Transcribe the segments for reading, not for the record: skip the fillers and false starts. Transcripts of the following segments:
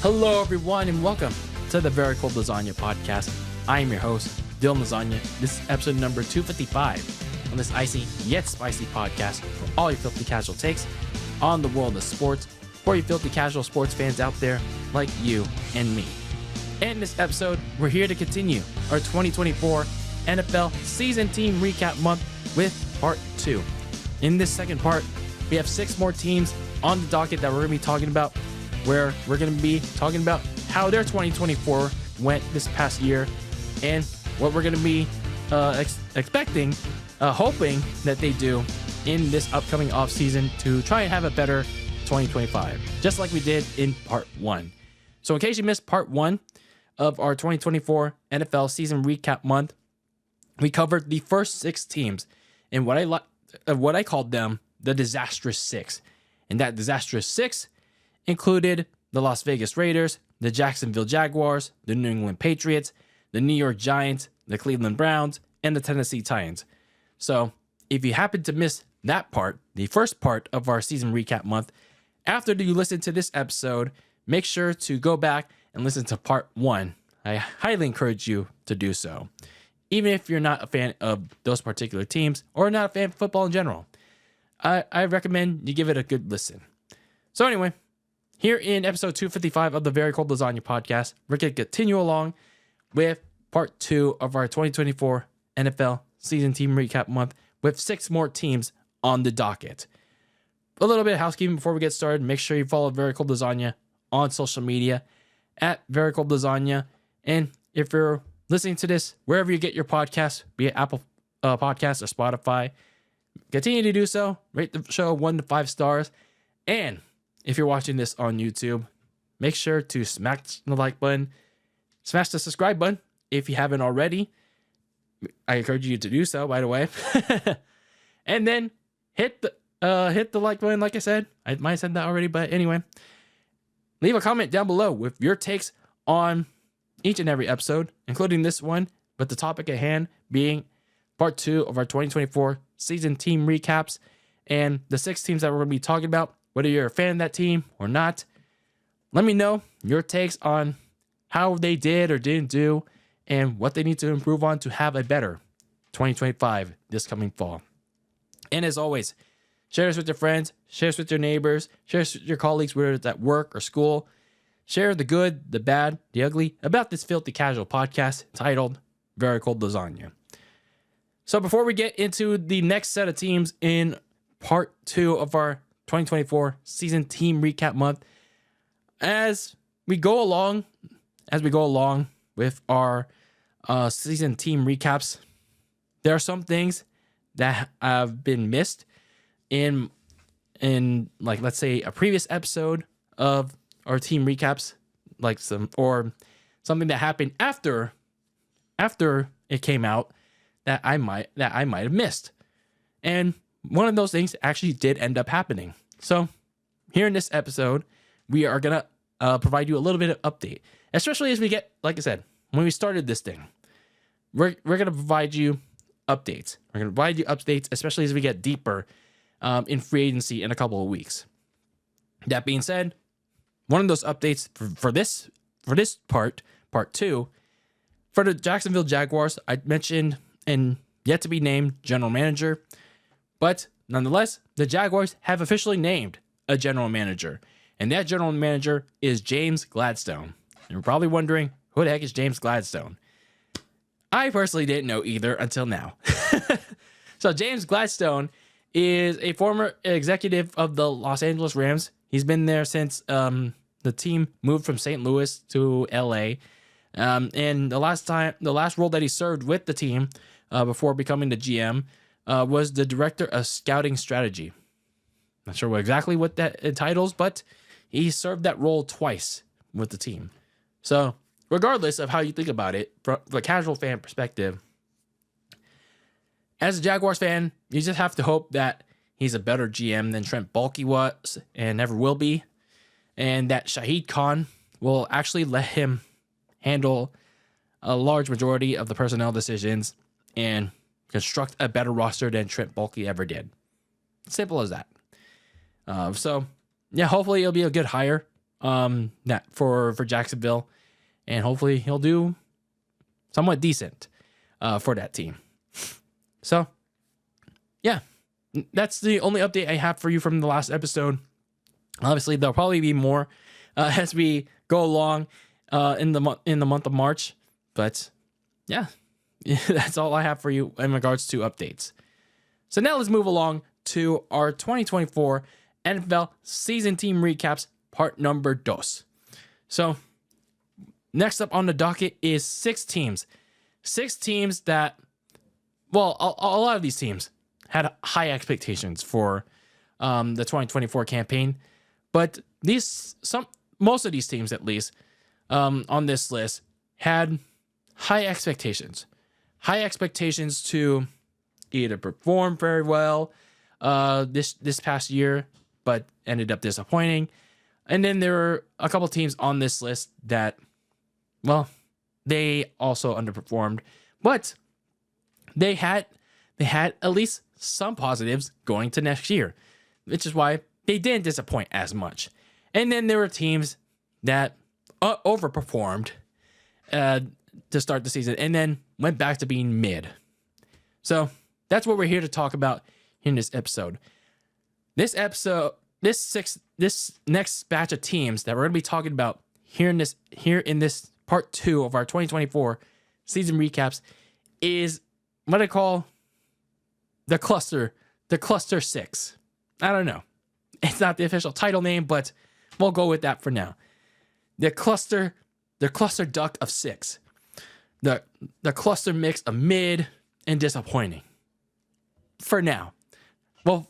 Hello, everyone, and welcome to the Very Cold Lasagna Podcast. I am your host, Dylan Lasagna. This is episode number 255 on this icy yet spicy podcast for all your filthy casual takes on the world of sports for you filthy casual sports fans out there like you and me. In this episode, we're here to continue our 2024 NFL season team recap month with part 2. In this second part, we have 6 more teams on the docket that we're going to be talking about, where we're going to be talking about how their 2024 went this past year and what we're going to be expecting, hoping that they do in this upcoming offseason to try and have a better 2025, just like we did in part 1. So in case you missed part 1 of our 2024 NFL season recap month, we covered the first 6 teams and what I called them the disastrous 6. And that disastrous 6 included the Las Vegas Raiders, the Jacksonville Jaguars, the New England Patriots, the New York Giants, the Cleveland Browns, and the Tennessee Titans. So if you happen to miss that part, the first part of our season recap month, after you listen to this episode, make sure to go back and listen to part 1. I highly encourage you to do so, even if you're not a fan of those particular teams or not a fan of football in general. I recommend you give it a good listen. So anyway, here in episode 255 of the Very Cold Lasagna Podcast, we're going to continue along with part 2 of our 2024 NFL season team recap month with 6 more teams on the docket. A little bit of housekeeping before we get started. Make sure you follow Very Cold Lasagna on social media at Very Cold Lasagna. And if you're listening to this wherever you get your podcasts, be it Apple Podcasts or Spotify, continue to do so. Rate the show 1 to 5 stars. And if you're watching this on YouTube, make sure to smash the like button, smash the subscribe button if you haven't already. I encourage you to do so, by the way. And then hit the like button, like I said. I might have said that already, but anyway. Leave a comment down below with your takes on each and every episode, including this one, with the topic at hand being part 2 of our 2024 season team recaps and the 6 teams that we're going to be talking about. Whether you're a fan of that team or not, let me know your takes on how they did or didn't do and what they need to improve on to have a better 2025 this coming fall. And as always, share this with your friends, share this with your neighbors, share this with your colleagues, whether it's at work or school. Share the good, the bad, the ugly about this filthy casual podcast titled Very Cold Lasagna. So before we get into the next set of teams in part 2 of our 2024 season team recap month, as we go along with our season team recaps, there are some things that have been missed in like, let's say, a previous episode of our team recaps, like something that happened after it came out that I might have missed. And one of those things actually did end up happening. So here in this episode, we are going to provide you a little bit of update, especially as we get, like I said, when we started this thing, we're going to provide you updates. We're going to provide you updates, especially as we get deeper in free agency in a couple of weeks. That being said, one of those updates for this part 2, for the Jacksonville Jaguars, I mentioned and yet to be named general manager, but nonetheless, the Jaguars have officially named a general manager, and that general manager is James Gladstone. You're probably wondering, who the heck is James Gladstone? I personally didn't know either until now. So James Gladstone is a former executive of the Los Angeles Rams. He's been there since the team moved from St. Louis to LA. And the last role that he served with the team before becoming the GM was the director of scouting strategy. Not sure exactly what that entitles, but he served that role twice with the team. So regardless of how you think about it, from a casual fan perspective, as a Jaguars fan, you just have to hope that he's a better GM than Trent Baalke was and never will be, and that Shahid Khan will actually let him handle a large majority of the personnel decisions and construct a better roster than Trent Baalke ever did. Simple as that. So, yeah, hopefully it'll be a good hire that for Jacksonville, and hopefully he'll do somewhat decent for that team. So, yeah, that's the only update I have for you from the last episode. Obviously, there'll probably be more as we go along in the month of March. But yeah, that's all I have for you in regards to updates. So now let's move along to our 2024 NFL season team recaps, part number 2. So next up on the docket is 6 teams. 6 teams that, well, a lot of these teams had high expectations for the 2024 campaign. But most of these teams, at least, on this list, had high expectations. High expectations to either perform very well this past year, but ended up disappointing. And then there were a couple teams on this list that, well, they also underperformed, but they had at least some positives going to next year, which is why they didn't disappoint as much. And then there were teams that overperformed to start the season and then went back to being mid. So that's what we're here to talk about in this episode. This next batch of teams that we're going to be talking about here in this part 2 of our 2024 season recaps is what I call the cluster 6. I don't know. It's not the official title name, but we'll go with that for now. The cluster duck of 6. The cluster mix of mid and disappointing. For now. Well,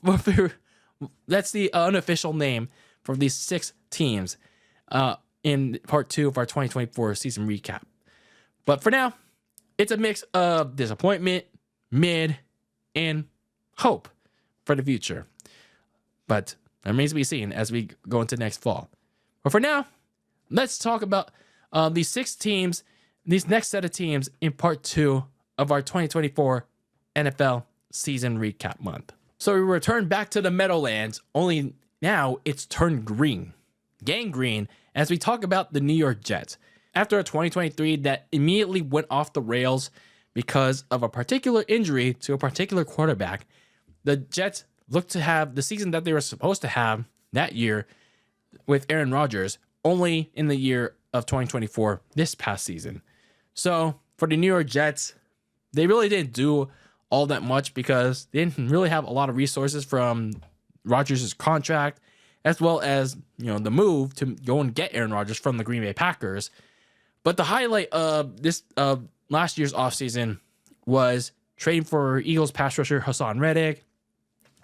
that's the unofficial name for these 6 teams in part 2 of our 2024 season recap. But for now, it's a mix of disappointment, mid, and hope for the future. But it remains to be seen as we go into next fall. But for now, let's talk about these 6 teams, these next set of teams in part 2 of our 2024 NFL season recap month. So we return back to the Meadowlands, only now it's turned green. Gangrene, as we talk about the New York Jets. After a 2023 that immediately went off the rails because of a particular injury to a particular quarterback, the Jets looked to have the season that they were supposed to have that year with Aaron Rodgers only in the year of 2024, this past season. So for the New York Jets, they really didn't do all that much because they didn't really have a lot of resources from Rodgers' contract, as well as, the move to go and get Aaron Rodgers from the Green Bay Packers. But the highlight of this last year's offseason was trading for Eagles pass rusher Hassan Reddick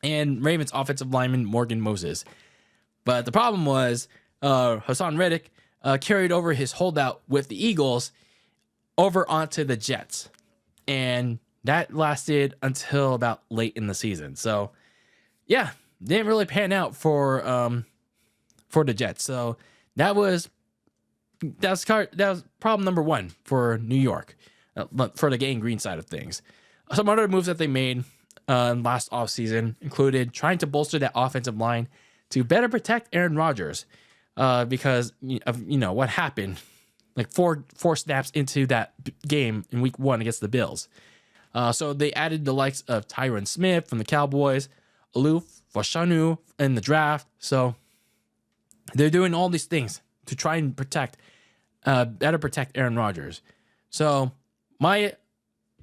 and Ravens offensive lineman Morgan Moses. But the problem was Hassan Reddick carried over his holdout with the Eagles over onto the Jets. And that lasted until about late in the season. So, yeah, didn't really pan out for the Jets. So that was problem number 1 for New York, for the gangrene side of things. Some other moves that they made last offseason included trying to bolster that offensive line to better protect Aaron Rodgers because of what happened like four snaps into that game in week 1 against the Bills. So they added the likes of Tyron Smith from the Cowboys, Aluf Fashanu in the draft. So they're doing all these things to try and better protect Aaron Rodgers. So my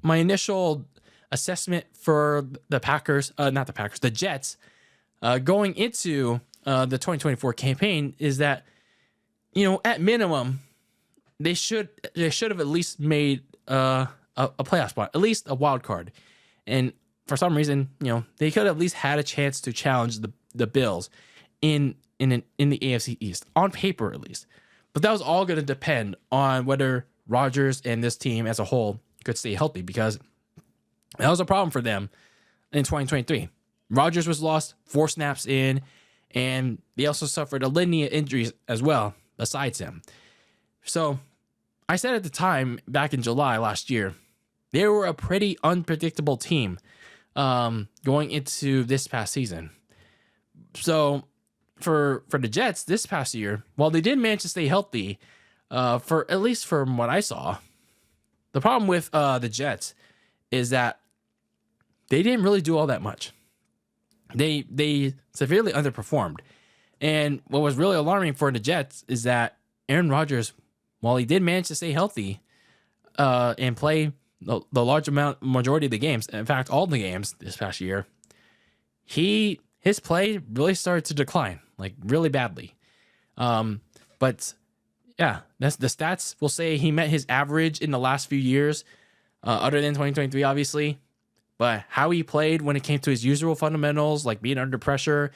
initial assessment for the Jets, going into the 2024 campaign is that, at minimum, they should have at least made a playoff spot, at least a wild card. And for some reason, they could have at least had a chance to challenge the Bills in the AFC East, on paper at least. But that was all going to depend on whether Rodgers and this team as a whole could stay healthy, because that was a problem for them in 2023. Rodgers was lost 4 snaps in, and they also suffered a litany of injuries as well besides him. So I said at the time, back in July last year, they were a pretty unpredictable team going into this past season. So for the Jets this past year, while they did manage to stay healthy, for at least from what I saw, the problem with the Jets is that they didn't really do all that much. They severely underperformed. And what was really alarming for the Jets is that Aaron Rodgers, while he did manage to stay healthy and play the majority of the games, in fact, all the games this past year, his play really started to decline, like really badly. But yeah, that's the stats will say he met his average in the last few years, other than 2023, obviously. But how he played when it came to his usual fundamentals, like being under pressure,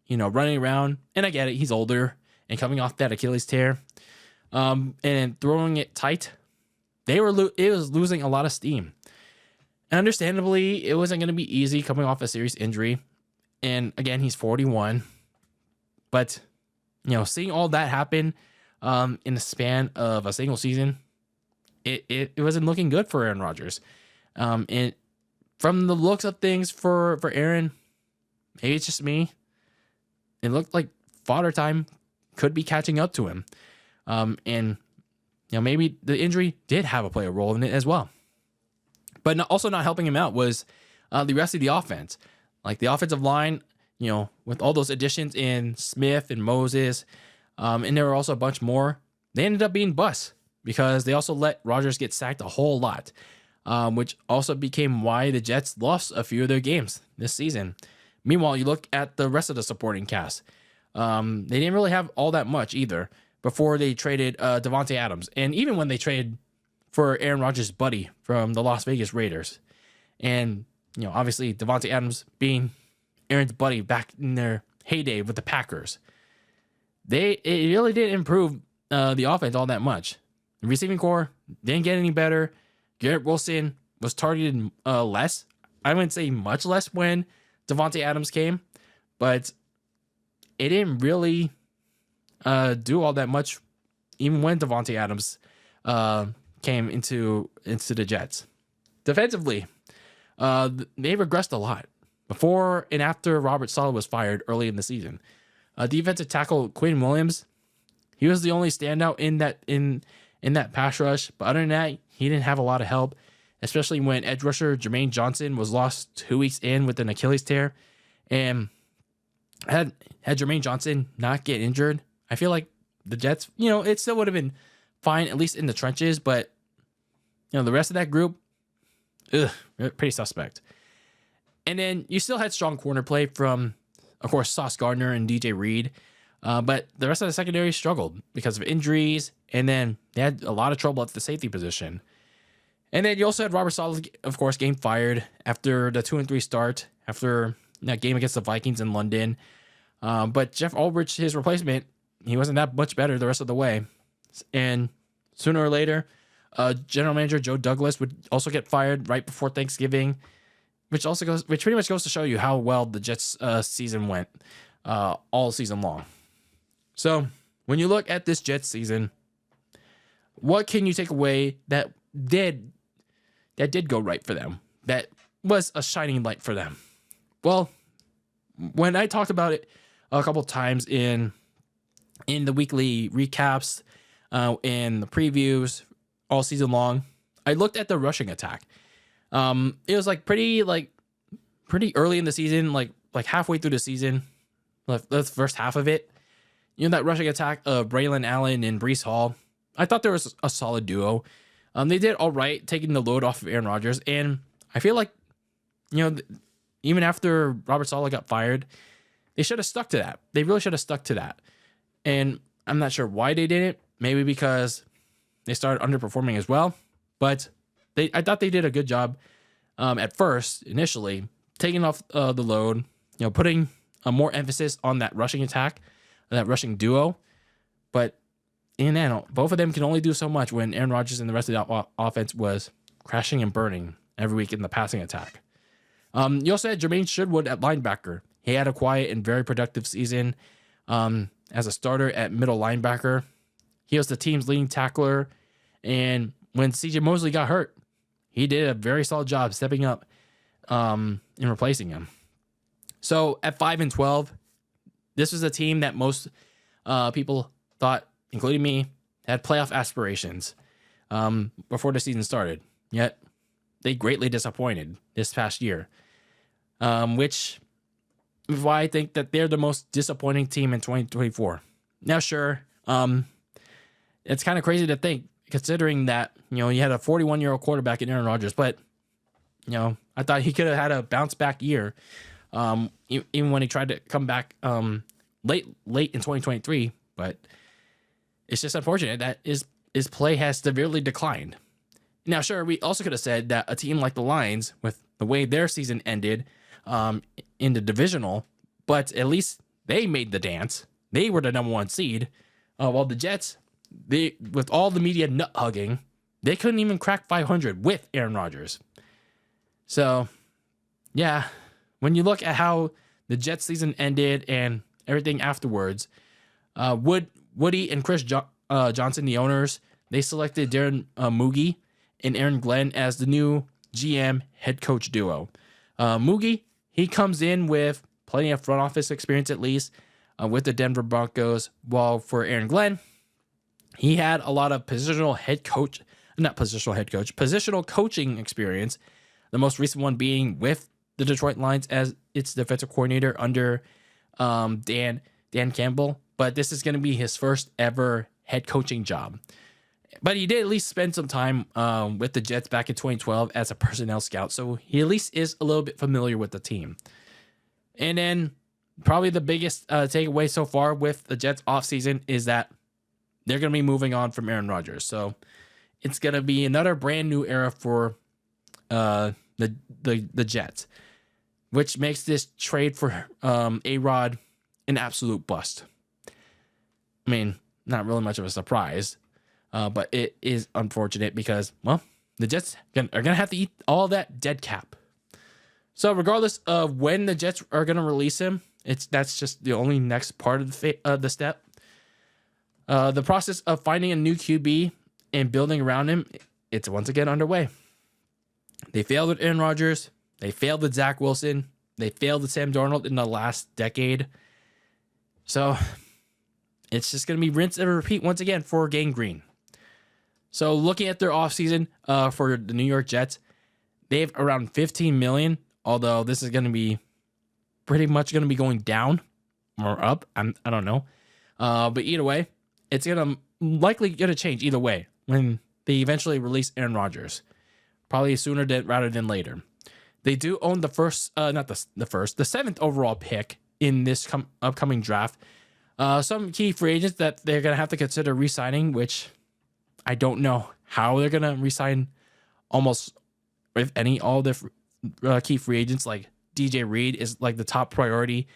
running around, and I get it, he's older and coming off that Achilles tear, and throwing it tight, it was losing a lot of steam. And understandably, it wasn't going to be easy coming off a serious injury. And again, he's 41. But, seeing all that happen in the span of a single season, it wasn't looking good for Aaron Rodgers. And from the looks of things for Aaron, maybe it's just me, it looked like Father Time could be catching up to him. And maybe the injury did play a role in it as well. But also not helping him out was the rest of the offense. Like the offensive line, with all those additions in Smith and Moses, and there were also a bunch more, they ended up being busts because they also let Rodgers get sacked a whole lot, which also became why the Jets lost a few of their games this season. Meanwhile, you look at the rest of the supporting cast. They didn't really have all that much either before they traded Davante Adams. And even when they traded for Aaron Rodgers' buddy from the Las Vegas Raiders. And, obviously Davante Adams being Aaron's buddy back in their heyday with the Packers. It really didn't improve the offense all that much. The receiving core didn't get any better. Garrett Wilson was targeted less. I wouldn't say much less when Davante Adams came, but it didn't really do all that much even when Davante Adams came into the Jets. Defensively, they regressed a lot before and after Robert Saleh was fired early in the season. Defensive tackle Quinn Williams, he was the only standout in that pass rush, but other than that, he didn't have a lot of help, especially when edge rusher Jermaine Johnson was lost 2 weeks in with an Achilles tear. And had Jermaine Johnson not get injured, I feel like the Jets, it still would have been fine, at least in the trenches, but the rest of that group, pretty suspect. And then you still had strong corner play from, of course, Sauce Gardner and DJ Reed, but the rest of the secondary struggled because of injuries, and then they had a lot of trouble at the safety position. And then you also had Robert Saleh, of course, getting fired after the 2-3 start, after that game against the Vikings in London. But Jeff Ulbrich, his replacement, he wasn't that much better the rest of the way. And sooner or later, General Manager Joe Douglas would also get fired right before Thanksgiving, which pretty much goes to show you how well the Jets' season went all season long. So when you look at this Jets season, what can you take away that did go right for them? That was a shining light for them. Well, when I talked about it a couple times in the weekly recaps, and the previews all season long, I looked at the rushing attack. It was pretty early in the season, like halfway through the season, the first half of it. That rushing attack of Braylon Allen and Breece Hall, I thought there was a solid duo. They did all right, taking the load off of Aaron Rodgers, and I feel like, even after Robert Saleh got fired, they should have stuck to that. They really should have stuck to that. And I'm not sure why they didn't. Maybe because they started underperforming as well. But I thought they did a good job at first, initially, taking off the load, putting more emphasis on that rushing attack, that rushing duo. But in the end, both of them can only do so much when Aaron Rodgers and the rest of the offense was crashing and burning every week in the passing attack. You also had Jermaine Sherwood at linebacker. He had a quiet and very productive season as a starter at middle linebacker. He was the team's leading tackler, and when CJ Mosley got hurt, he did a very solid job stepping up in replacing him. So at 5-12, this was a team that most people thought, including me, had playoff aspirations before the season started. Yet they greatly disappointed this past year, which is why I think that they're the most disappointing team in 2024. Now, sure, it's kind of crazy to think, considering that, you had a 41-year-old quarterback in Aaron Rodgers, but, I thought he could have had a bounce back year, even when he tried to come back late in 2023. But it's just unfortunate that his play has severely declined. Now, sure, we also could have said that a team like the Lions, with the way their season ended in the divisional, but at least they made the dance. They were the number 1 seed, while the Jets, with all the media nut hugging, they couldn't even crack 500 with Aaron Rodgers. So, yeah, when you look at how the Jets season ended and everything afterwards, Woody and Chris Johnson, the owners, they selected Darren Moogie and Aaron Glenn as the new GM head coach duo. Moogie, he comes in with plenty of front office experience, at least, with the Denver Broncos, while for Aaron Glenn, he had a lot of positional coaching experience, the most recent one being with the Detroit Lions as its defensive coordinator under Dan Campbell. But this is going to be his first ever head coaching job. But he did at least spend some time with the Jets back in 2012 as a personnel scout, so he at least is a little bit familiar with the team. And then probably the biggest takeaway so far with the Jets offseason is that they're going to be moving on from Aaron Rodgers. So it's going to be another brand new era for the Jets, which makes this trade for A-Rod an absolute bust. I mean, not really much of a surprise, but it is unfortunate because, well, the Jets are going to have to eat all that dead cap. So regardless of when the Jets are going to release him, that's just the only next part of the step. The process of finding a new QB and building around him, it's once again underway. They failed with Aaron Rodgers. They failed with Zach Wilson. They failed with Sam Darnold in the last decade. So it's just going to be rinse and repeat once again for Gang Green. So looking at their offseason for the New York Jets, they have around $15 million, although this is going to be pretty much going to be going down or up. I don't know. But either way, it's likely going to change either way when they eventually release Aaron Rodgers. Probably sooner rather than later. They do own the the 7th overall pick in this upcoming draft. Some key free agents that they're going to have to consider re-signing, which I don't know how they're going to re-sign almost, if any, all the key free agents. Like DJ Reed is like the top priority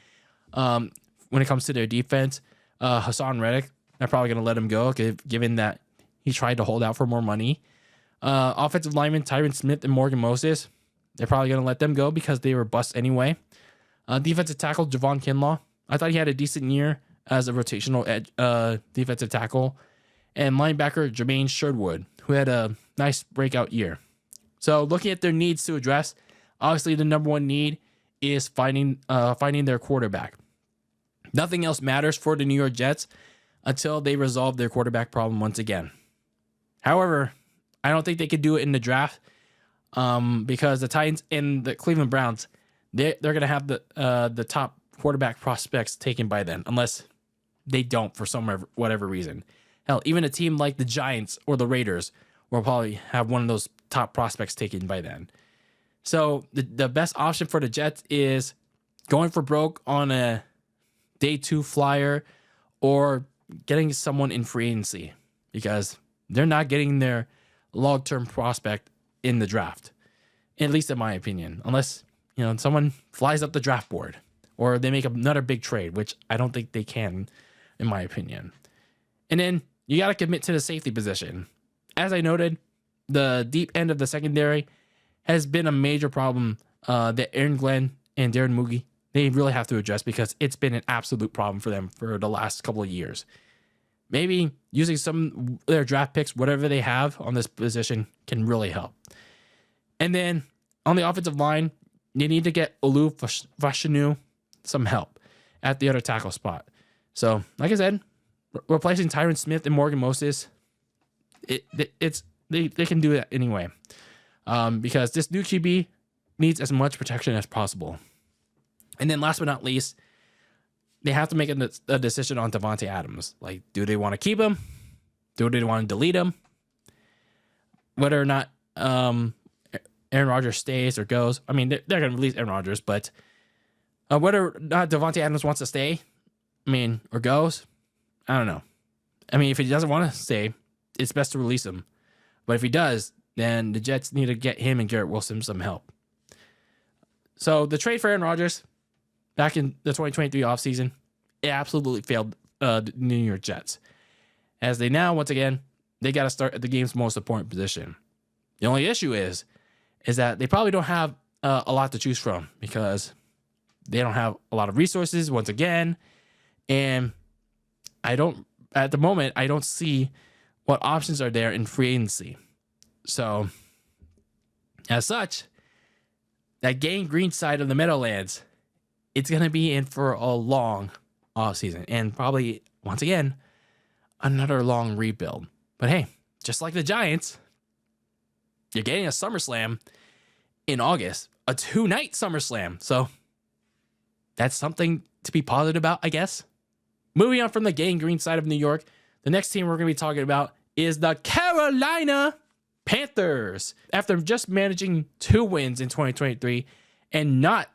when it comes to their defense. Hassan Reddick, they're probably going to let him go, given that he tried to hold out for more money. Offensive lineman Tyron Smith and Morgan Moses, they're probably going to let them go because they were bust anyway. Defensive tackle Javon Kinlaw, I thought he had a decent year as a rotational defensive tackle. And linebacker Jermaine Sherwood, who had a nice breakout year. So looking at their needs to address, obviously the number one need is finding their quarterback. Nothing else matters for the New York Jets until they resolve their quarterback problem once again. However, I don't think they could do it in the draft because the Titans and the Cleveland Browns, they're going to have the top quarterback prospects taken by then, unless they don't for whatever reason. Hell, even a team like the Giants or the Raiders will probably have one of those top prospects taken by then. So the best option for the Jets is going for broke on a day 2 flyer or getting someone in free agency because they're not getting their long-term prospect in the draft, at least in my opinion, unless someone flies up the draft board or they make another big trade, which I don't think they can, in my opinion. And then you got to commit to the safety position. As I noted, the deep end of the secondary has been a major problem that Aaron Glenn and Darren Moogie, they really have to address because it's been an absolute problem for them for the last couple of years. Maybe using some of their draft picks, whatever they have on this position, can really help. And then on the offensive line, you need to get Olu Vashanu some help. at the other tackle spot. So, like I said, replacing Tyron Smith and Morgan Moses, they can do that anyway, because this new QB needs as much protection as possible. And then last but not least, they have to make a decision on Davante Adams. Like, do they want to keep him? Do they want to delete him? Whether or not Aaron Rodgers stays or goes. I mean, they're going to release Aaron Rodgers, but whether or not Davante Adams wants to stay, or goes, I don't know. I mean, if he doesn't want to stay, it's best to release him. But if he does, then the Jets need to get him and Garrett Wilson some help. So the trade for Aaron Rodgers back in the 2023 offseason, it absolutely failed the New York Jets. As they now, once again, they got to start at the game's most important position. The only issue is that they probably don't have a lot to choose from because they don't have a lot of resources, once again. And at the moment, I don't see what options are there in free agency. So, as such, that Gang Green side of the Meadowlands, it's going to be in for a long offseason and probably, once again, another long rebuild. But hey, just like the Giants, you're getting a SummerSlam in August, a 2-night SummerSlam. So, that's something to be positive about, I guess. Moving on from the Gang Green side of New York, the next team we're going to be talking about is the Carolina Panthers. After just managing 2 wins in 2023 and not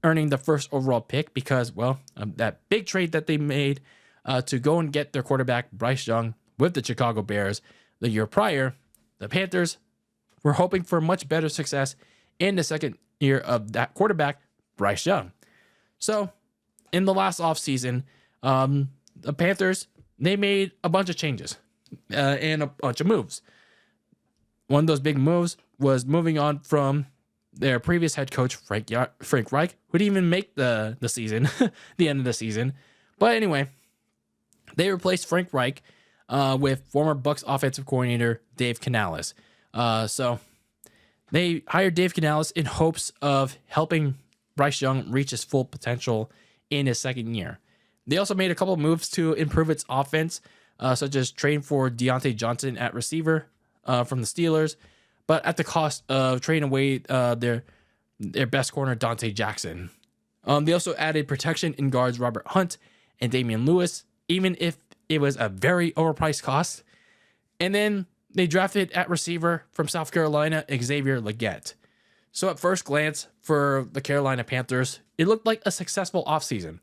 earning the first overall pick because, that big trade that they made to go and get their quarterback, Bryce Young, with the Chicago Bears the year prior, the Panthers were hoping for much better success in the second year of that quarterback, Bryce Young. So, in the last offseason, the Panthers, they made a bunch of changes and a bunch of moves. One of those big moves was moving on from their previous head coach, Frank Reich, who didn't even make the season, the end of the season. But anyway, they replaced Frank Reich with former Bucs offensive coordinator Dave Canales. So they hired Dave Canales in hopes of helping Bryce Young reach his full potential in his second year. They also made a couple of moves to improve its offense, such as trading for Deontay Johnson at receiver from the Steelers, but at the cost of trading away their best corner, Dante Jackson. They also added protection in guards Robert Hunt and Damian Lewis, even if it was a very overpriced cost. And then they drafted at receiver from South Carolina, Xavier Legette. So at first glance for the Carolina Panthers, it looked like a successful offseason,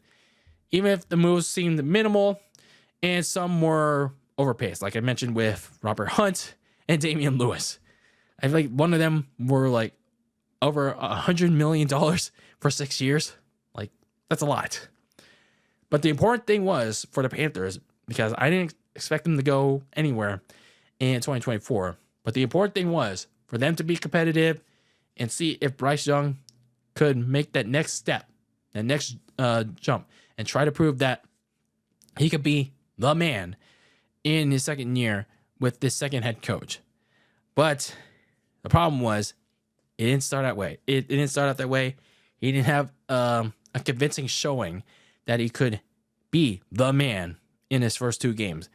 even if the moves seemed minimal and some were overpaced, like I mentioned with Robert Hunt and Damian Lewis. I feel like one of them were like over $100 million for 6 years. Like, that's a lot. But the important thing was for the Panthers, because I didn't expect them to go anywhere in 2024, but the important thing was for them to be competitive and see if Bryce Young could make that next step, that next jump, and try to prove that he could be the man in his second year with this second head coach. But the problem was it didn't start that way. It didn't start out that way. He didn't have a convincing showing that he could be the man in his first 2 games.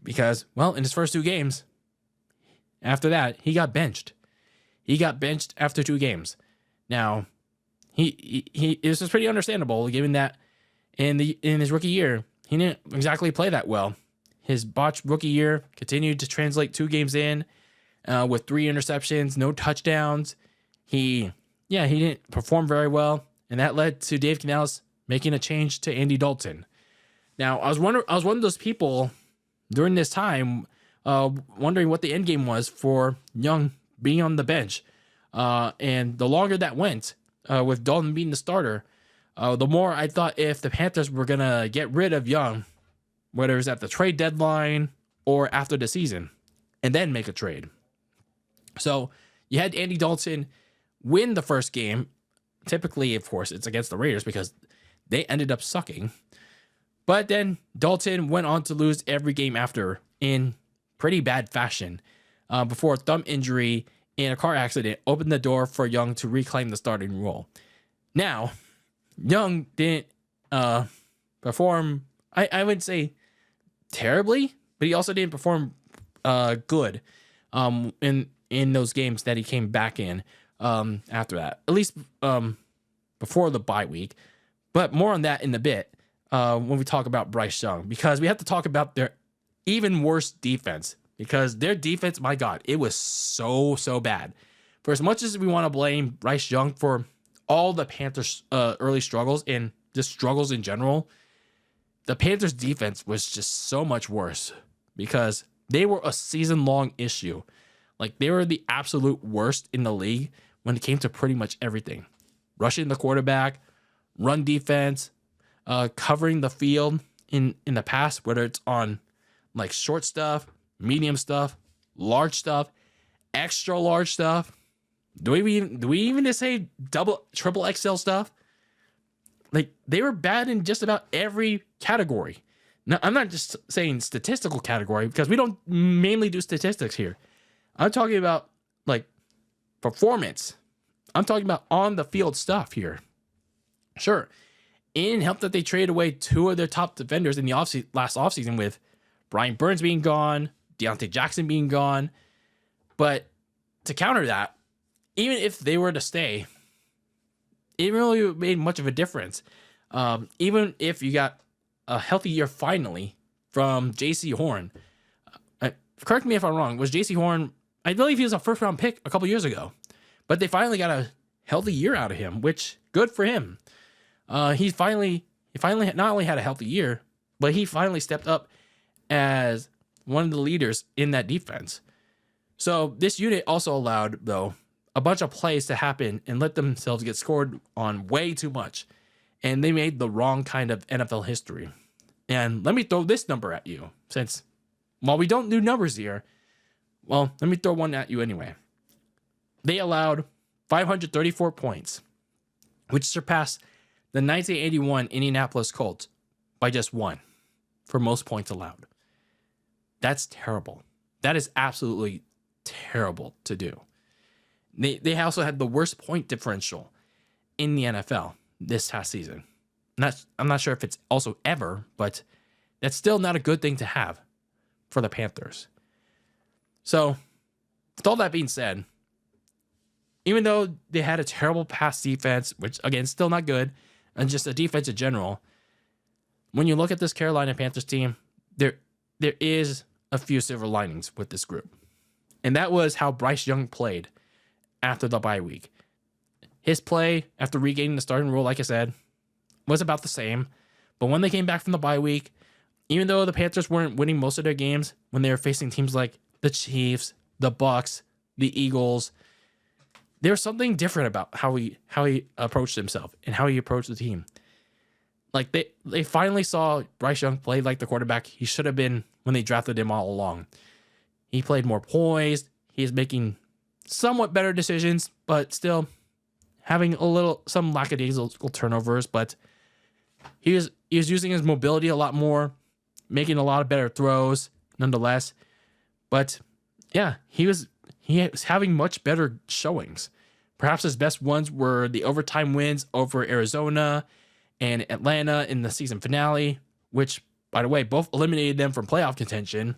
Because, in his first 2 games, after that, he got benched. He got benched after 2 games. Now, this is pretty understandable, given that in his rookie year, he didn't exactly play that well. His botched rookie year continued to translate 2 games in with 3 interceptions, no touchdowns. He didn't perform very well, and that led to Dave Canales making a change to Andy Dalton. Now, I was one of those people during this time wondering what the end game was for Young being on the bench. And the longer that went, with Dalton being the starter, the more I thought if the Panthers were going to get rid of Young, whether it was at the trade deadline or after the season, and then make a trade. So you had Andy Dalton win the first game. Typically, of course, it's against the Raiders because they ended up sucking. But then Dalton went on to lose every game after in pretty bad fashion before a thumb injury in a car accident opened the door for Young to reclaim the starting role. Now, Young didn't perform, I would say, terribly, but he also didn't perform good in those games that he came back in after that, at least before the bye week. But more on that in a bit when we talk about Bryce Young, because we have to talk about their even worse defense, because their defense, my God, it was so bad. For as much as we want to blame Bryce Young for all the Panthers' early struggles and just struggles in general, the Panthers' defense was just so much worse because they were a season-long issue. Like, they were the absolute worst in the league when it came to pretty much everything. Rushing the quarterback, run defense, covering the field in the pass, whether it's on like short stuff, medium stuff, large stuff, extra large stuff. Do we even just say triple XL stuff? Like, they were bad in just about every category. Now, I'm not just saying statistical category, because we don't mainly do statistics here. I'm talking about like performance. I'm talking about on the field stuff here. Sure, it helped that they traded away two of their top defenders in the last offseason, with Brian Burns being gone, Deontay Jackson being gone. But to counter that, even if they were to stay, it really made much of a difference. Even if you got a healthy year finally from J.C. Horn. Correct me if I'm wrong. Was J.C. Horn, I believe he was a first-round pick a couple years ago. But they finally got a healthy year out of him, which, good for him. He finally not only had a healthy year, but he finally stepped up as one of the leaders in that defense. So this unit also allowed, though, a bunch of plays to happen and let themselves get scored on way too much. And they made the wrong kind of NFL history. And let me throw this number at you, since while we don't do numbers here, well, let me throw one at you anyway. They allowed 534 points, which surpassed the 1981 Indianapolis Colts by just one for most points allowed. That's terrible. That is absolutely terrible to do. They also had the worst point differential in the NFL this past season. I'm not sure if it's also ever, but that's still not a good thing to have for the Panthers. So, with all that being said, even though they had a terrible pass defense, which again, still not good, and just a defense in general, when you look at this Carolina Panthers team, there is a few silver linings with this group. And that was how Bryce Young played after the bye week. His play after regaining the starting role, like I said, was about the same. But when they came back from the bye week, even though the Panthers weren't winning most of their games, when they were facing teams like the Chiefs, the Bucks, the Eagles, there was something different about how he approached himself and how he approached the team. Like, they finally saw Bryce Young play like the quarterback he should have been when they drafted him all along. He played more poised. He's making somewhat better decisions, but still having some lackadaisical turnovers. But he was using his mobility a lot more, making a lot of better throws nonetheless. But yeah, he was having much better showings. Perhaps his best ones were the overtime wins over Arizona and Atlanta in the season finale, which, by the way, both eliminated them from playoff contention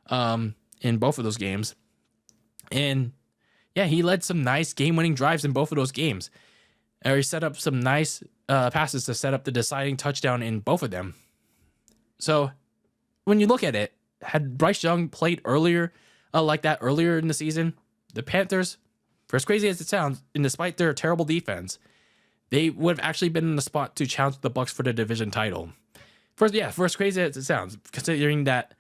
in both of those games. And yeah, he led some nice game-winning drives in both of those games. Or he set up some nice passes to set up the deciding touchdown in both of them. So when you look at it, had Bryce Young played earlier like that earlier in the season, the Panthers, for as crazy as it sounds, and despite their terrible defense, they would have actually been in the spot to challenge the Bucks for the division title. For as crazy as it sounds, considering that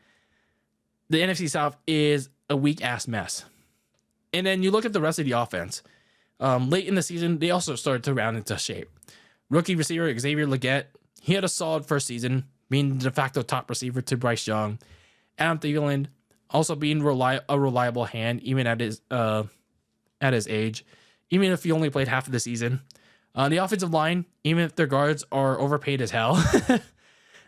the NFC South is a weak-ass mess. And then you look at the rest of the offense. Late in the season, they also started to round into shape. Rookie receiver Xavier Legette, he had a solid first season, being the de facto top receiver to Bryce Young. Adam Thielen also being a reliable hand, even at his age, even if he only played half of the season. The offensive line, even if their guards are overpaid as hell,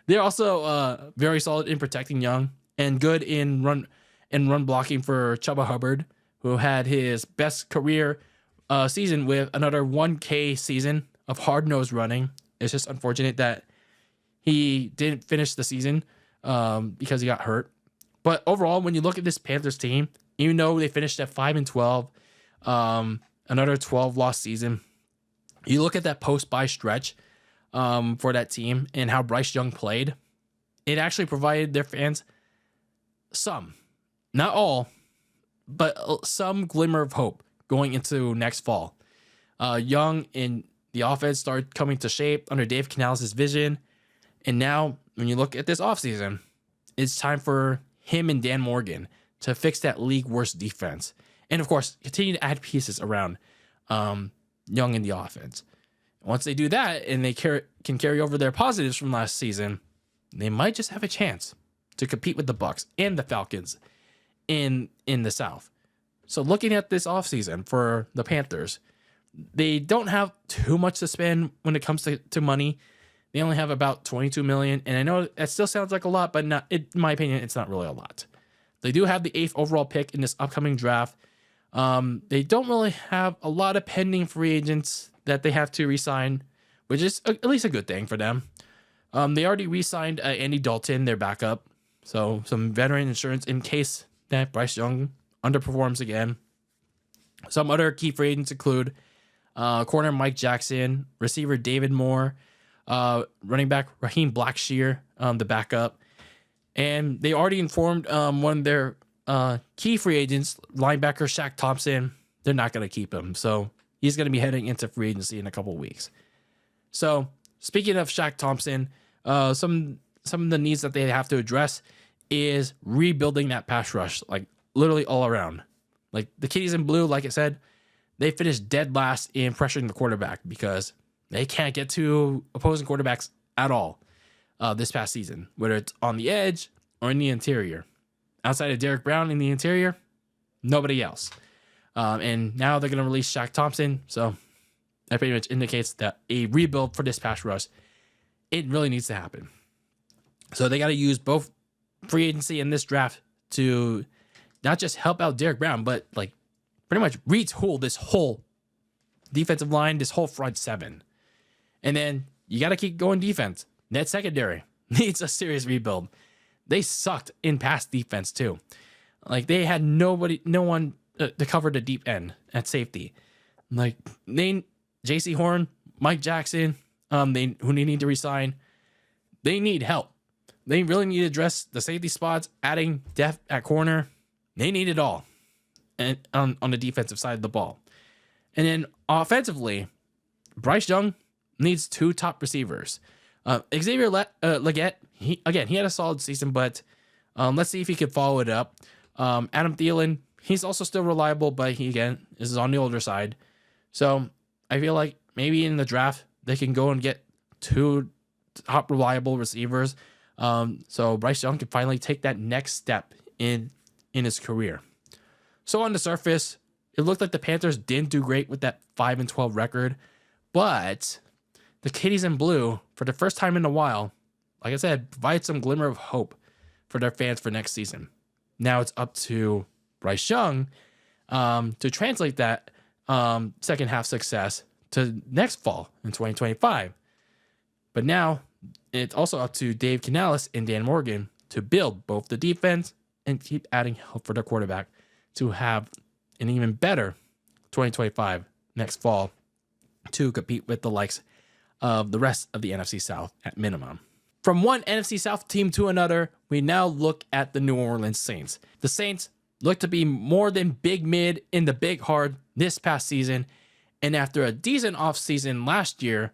they're also very solid in protecting Young and good in run blocking for Chuba Hubbard, who had his best career season with another 1K season of hard-nosed running It's just unfortunate that he didn't finish the season because he got hurt. But overall, when you look at this Panthers team, even though they finished at 5-12, another 12-loss season, you look at that post-bye stretch for that team and how Bryce Young played, it actually provided their fans some, not all, but some glimmer of hope going into next fall. Young in the offense started coming to shape under Dave Canales' vision. And now, when you look at this offseason, it's time for him and Dan Morgan to fix that league worst defense. And of course, continue to add pieces around Young in the offense. Once they do that and they can carry over their positives from last season, they might just have a chance to compete with the Bucs and the Falcons in the South. So looking at this offseason for the Panthers, they don't have too much to spend when it comes to money. They only have about $22 million. And I know that still sounds like a lot, but in my opinion, it's not really a lot. They do have the 8th overall pick in this upcoming draft. They don't really have a lot of pending free agents that they have to re-sign, which is at least a good thing for them. They already re-signed Andy Dalton, their backup. So some veteran insurance in case that Bryce Young underperforms again. Some other key free agents include corner Mike Jackson, receiver David Moore, running back Raheem Blackshear, the backup. And they already informed one of their key free agents, linebacker Shaq Thompson, they're not going to keep him. So he's going to be heading into free agency in a couple of weeks. So speaking of Shaq Thompson, some of the needs that they have to address is rebuilding that pass rush, like literally all around. Like the Kitties in blue, like I said, they finished dead last in pressuring the quarterback because they can't get to opposing quarterbacks at all this past season, whether it's on the edge or in the interior. Outside of Derek Brown in the interior, nobody else. And now they're going to release Shaq Thompson, so that pretty much indicates that a rebuild for this pass rush, it really needs to happen. So they got to use both free agency and this draft to not just help out Derek Brown, but like pretty much retool this whole defensive line, this whole front seven. And then you got to keep going defense. That secondary needs a serious rebuild. They sucked in pass defense too. Like they had no one to cover the deep end at safety. Like J.C. Horn, Mike Jackson, who they need to resign. They need help. They really need to address the safety spots, adding depth at corner. They need it all, and on the defensive side of the ball. And then offensively, Bryce Young needs 2 top receivers. Xavier Legette, he had a solid season, but let's see if he can follow it up. Adam Thielen, he's also still reliable, but he again is on the older side. So I feel like maybe in the draft they can go and get 2 top reliable receivers. So Bryce Young can finally take that next step in his career. So on the surface, it looked like the Panthers didn't do great with that 5-12 record, but the Kitties in blue, for the first time in a while, like I said, provide some glimmer of hope for their fans for next season. Now it's up to Bryce Young to translate that second half success to next fall in 2025. But now it's also up to Dave Canales and Dan Morgan to build both the defense and keep adding help for their quarterback to have an even better 2025 next fall to compete with the likes of the rest of the NFC South at minimum. From one NFC South team to another, we now look at the New Orleans Saints. The Saints look to be more than big mid in the big hard this past season, and after a decent offseason last year,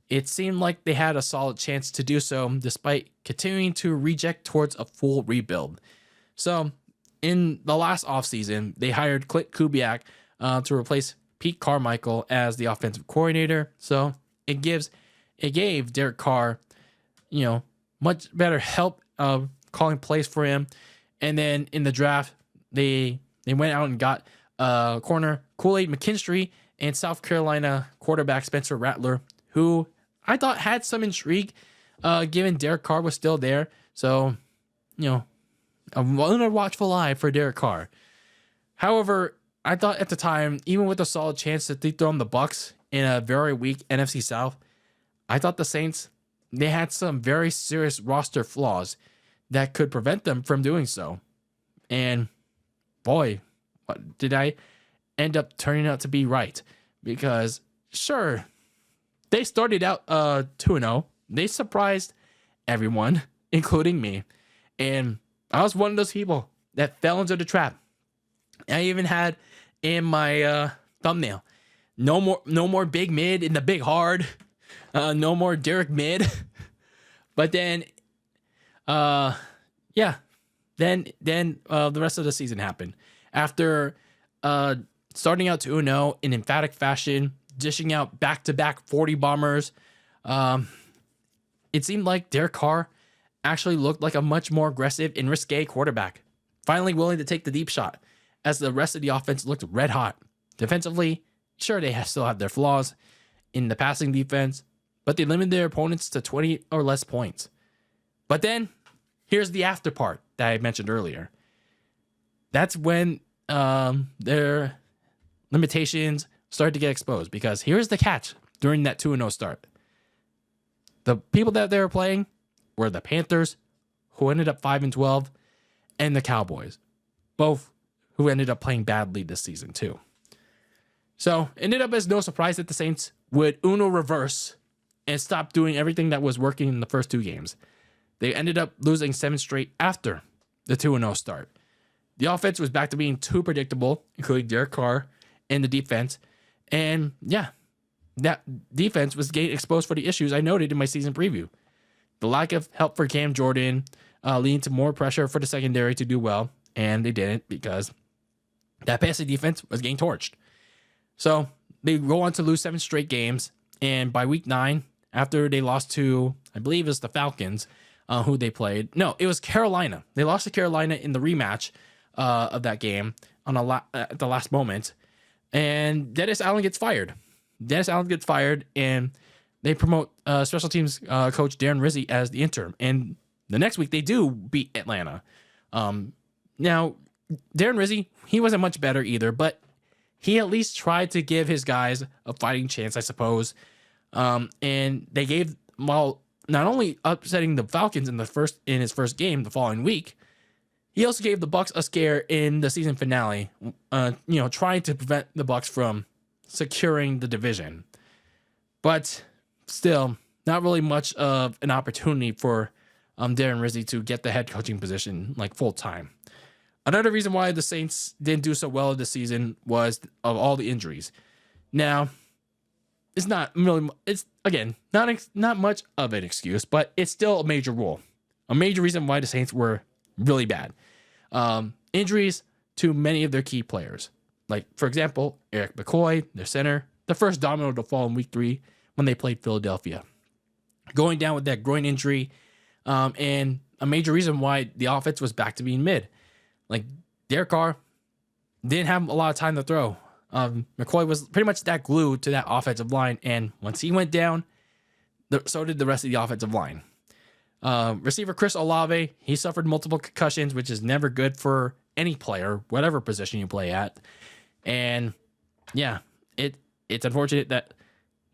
it seemed like they had a solid chance to do so despite continuing to reject towards a full rebuild. So in the last offseason, they hired Clint Kubiak to replace Pete Carmichael as the offensive coordinator. So it gave Derek Carr, much better help calling plays for him. And then in the draft, they went out and got corner Kool-Aid McKinstry and South Carolina quarterback Spencer Rattler, who I thought had some intrigue given Derek Carr was still there. So, I'm on a watchful eye for Derek Carr. However, I thought at the time, even with a solid chance to dethrone the Bucs in a very weak NFC South, I thought the Saints, they had some very serious roster flaws that could prevent them from doing so. And boy, what did I end up turning out to be right? Because sure, they started out 2-0. They surprised everyone, including me. And I was one of those people that fell into the trap. I even had in my thumbnail, no more big mid in the big hard. No more Derek mid. But then the rest of the season happened. After starting out 2-0 in emphatic fashion, dishing out back-to-back 40 bombers, it seemed like Derek Carr actually looked like a much more aggressive and risque quarterback, finally willing to take the deep shot, as the rest of the offense looked red hot. Defensively, sure, they still have their flaws in the passing defense, but they limited their opponents to 20 or less points. But then, here's the after part that I mentioned earlier. That's when their limitations started to get exposed, because here's the catch during that 2-0 start. The people that they were playing were the Panthers, who ended up 5-12, and the Cowboys, both who ended up playing badly this season too. So it ended up as no surprise that the Saints would Uno reverse and stop doing everything that was working in the first two games. They ended up losing 7 straight after the 2-0 start. The offense was back to being too predictable, including Derek Carr and the defense. And yeah, that defense was getting exposed for the issues I noted in my season preview. The lack of help for Cam Jordan leading to more pressure for the secondary to do well, and they didn't, because that passing defense was getting torched. So they go on to lose 7 straight games, and by week 9, after they lost to, I believe it was the Falcons, who they played. No, it was Carolina. They lost to Carolina in the rematch of that game on at the last moment, and Dennis Allen gets fired. And they promote special teams coach Darren Rizzi as the interim. And the next week, they do beat Atlanta. Now, Darren Rizzi, he wasn't much better either, but he at least tried to give his guys a fighting chance, I suppose. And they gave, while not only upsetting the Falcons in his first game the following week, he also gave the Bucs a scare in the season finale, trying to prevent the Bucs from securing the division. But still, not really much of an opportunity for Darren Rizzi to get the head coaching position like full time. Another reason why the Saints didn't do so well this season was of all the injuries. Now, it's not really, it's again not much of an excuse, but it's still a major role, a major reason why the Saints were really bad. Injuries to many of their key players, like for example Eric McCoy, their center, the first domino to fall in week 3 when they played Philadelphia, going down with that groin injury, and a major reason why the offense was back to being mid. Like Derek Carr didn't have a lot of time to throw. McCoy was pretty much that glue to that offensive line, and once he went down, so did the rest of the offensive line. Receiver Chris Olave, he suffered multiple concussions, which is never good for any player, whatever position you play at. And yeah, it's unfortunate that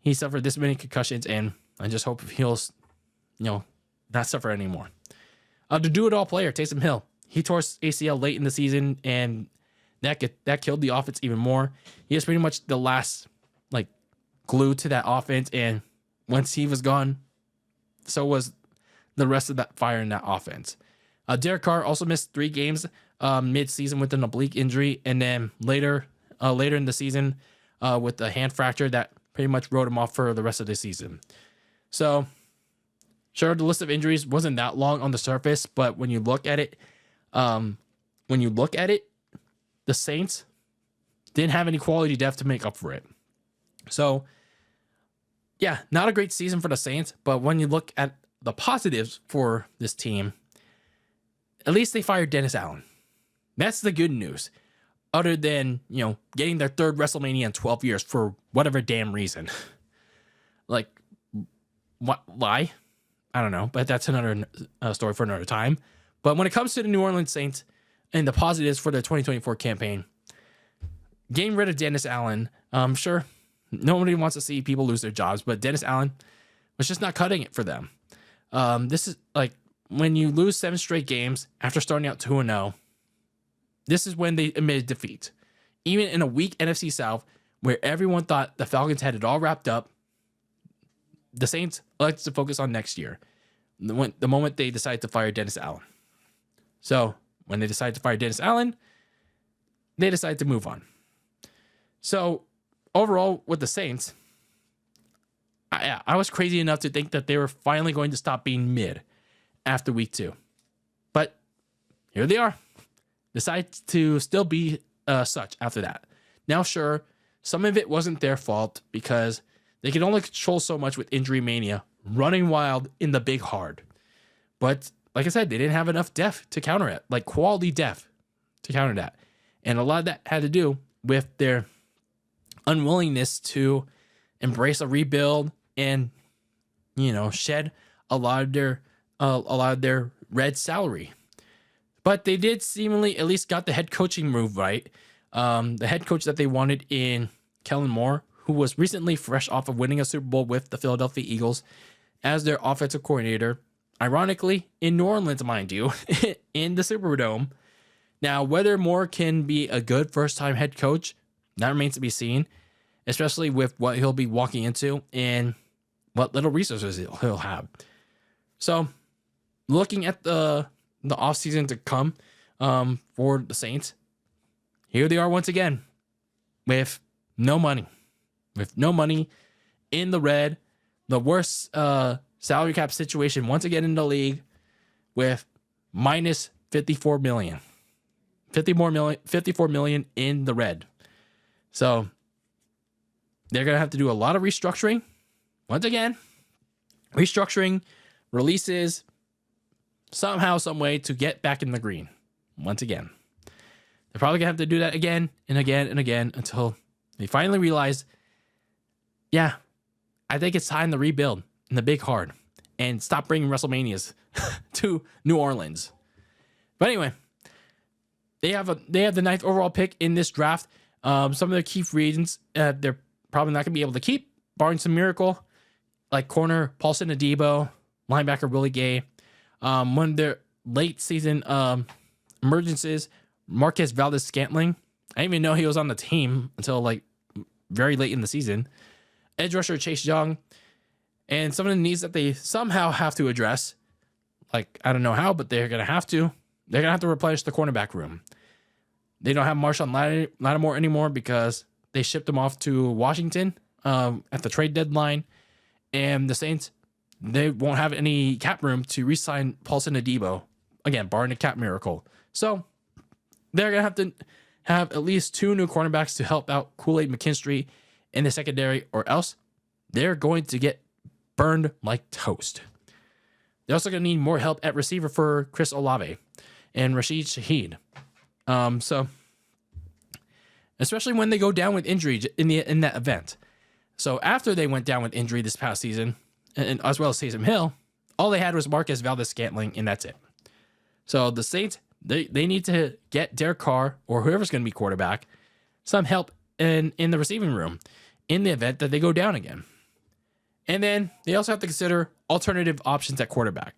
he suffered this many concussions, and I just hope he'll, not suffer anymore. The do-it-all player, Taysom Hill, he tore his ACL late in the season, and that killed the offense even more. He was pretty much the last glue to that offense, and once he was gone, so was the rest of that fire in that offense. Derek Carr also missed 3 games mid-season with an oblique injury, and then later in the season with a hand fracture that pretty much wrote him off for the rest of the season. So, sure, the list of injuries wasn't that long on the surface, but when you look at it, the Saints didn't have any quality depth to make up for it. So, yeah, not a great season for the Saints, but when you look at the positives for this team, at least they fired Dennis Allen. That's the good news. Other than, getting their 3rd WrestleMania in 12 years for whatever damn reason. Why? I don't know, but that's another story for another time. But when it comes to the New Orleans Saints and the positives for their 2024 campaign, getting rid of Dennis Allen, sure, nobody wants to see people lose their jobs, but Dennis Allen was just not cutting it for them. This is like when you lose 7 straight games after starting out 2-0, this is when they admitted defeat. Even in a weak NFC South where everyone thought the Falcons had it all wrapped up, the Saints elected to focus on next year, the moment they decided to fire Dennis Allen. So when they decided to fire Dennis Allen, they decided to move on. So overall, with the Saints, I was crazy enough to think that they were finally going to stop being mid after week 2. But here they are. Decide to still be such after that. Now, sure, some of it wasn't their fault because they could only control so much with injury mania, running wild in the big hard. But like I said, they didn't have enough depth to counter it, like quality depth to counter that. And a lot of that had to do with their unwillingness to embrace a rebuild and, shed a lot of their red salary. But they did seemingly at least got the head coaching move right. The head coach that they wanted in Kellen Moore, who was recently fresh off of winning a Super Bowl with the Philadelphia Eagles as their offensive coordinator, ironically in New Orleans, mind you, in the Superdome. Now, whether Moore can be a good first-time head coach, that remains to be seen, especially with what he'll be walking into and what little resources he'll have. So, looking at the offseason to come for the Saints, here they are once again with no money. With no money in the red, the worst salary cap situation once again in the league with minus 54 million. 54 million in the red. So they're going to have to do a lot of restructuring. Once again, restructuring, releases, somehow, some way to get back in the green. Once again. They're probably going to have to do that again and again and again until they finally realize, yeah, I think it's time to rebuild in the big hard and stop bringing WrestleManias to New Orleans. But anyway, they have the 9th overall pick in this draft. Some of their key free agents they're probably not going to be able to keep, barring some miracle, like corner Paulson Adebo, linebacker Willie Gay. One of their late season emergencies, Marquez Valdez-Scantling. I didn't even know he was on the team until like very late in the season. Edge rusher Chase Young, and some of the needs that they somehow have to address. Like, I don't know how, but they're going to have to. They're going to have to replenish the cornerback room. They don't have Marshawn Lattimore anymore because they shipped him off to Washington at the trade deadline. And the Saints, they won't have any cap room to re-sign Paulson Adebo. Again, barring a cap miracle. So they're going to have to have at least 2 new cornerbacks to help out Kool-Aid McKinstry in the secondary, or else they're going to get burned like toast. They're also going to need more help at receiver for Chris Olave and Rashid Shaheed. So, especially when they go down with injury in that event. So after they went down with injury this past season, and as well as Taysom Hill, all they had was Marquez Valdez-Scantling, and that's it. So the Saints, they need to get Derek Carr or whoever's going to be quarterback some help in the receiving room in the event that they go down again. And then they also have to consider alternative options at quarterback,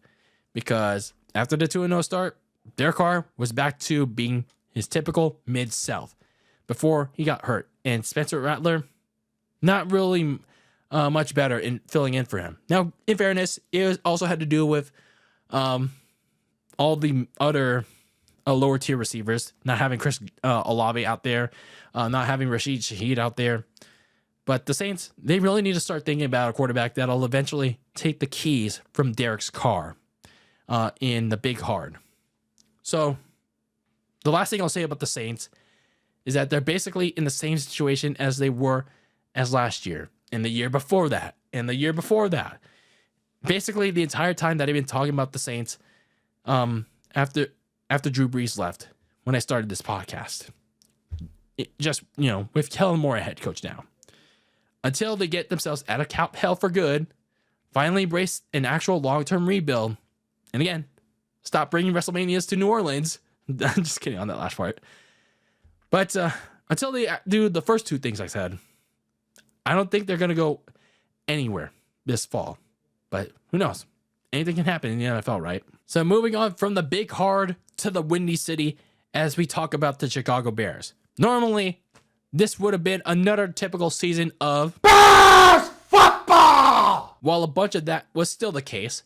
because after the 2-0 start, Derek Carr was back to being his typical mid-south before he got hurt. And Spencer Rattler, not really much better in filling in for him. Now, in fairness, it also had to do with all the other lower tier receivers, not having Chris Olave out there, not having Rashid Shaheed out there. But the Saints, they really need to start thinking about a quarterback that'll eventually take the keys from Derek Carr in the big hard. So the last thing I'll say about the Saints is that they're basically in the same situation as they were as last year, and the year before that, and the year before that. Basically, the entire time that I've been talking about the Saints after Drew Brees left when I started this podcast. With Kellen Moore a head coach now. Until they get themselves out of cap hell for good, finally embrace an actual long-term rebuild, and again, stop bringing WrestleManias to New Orleans. I'm just kidding on that last part. But until they do the first 2 things I said, I don't think they're going to go anywhere this fall. but who knows? Anything can happen in the NFL, right? So moving on from the big hard to the Windy City as we talk about the Chicago Bears. Normally, this would have been another typical season of Bears football! While a bunch of that was still the case,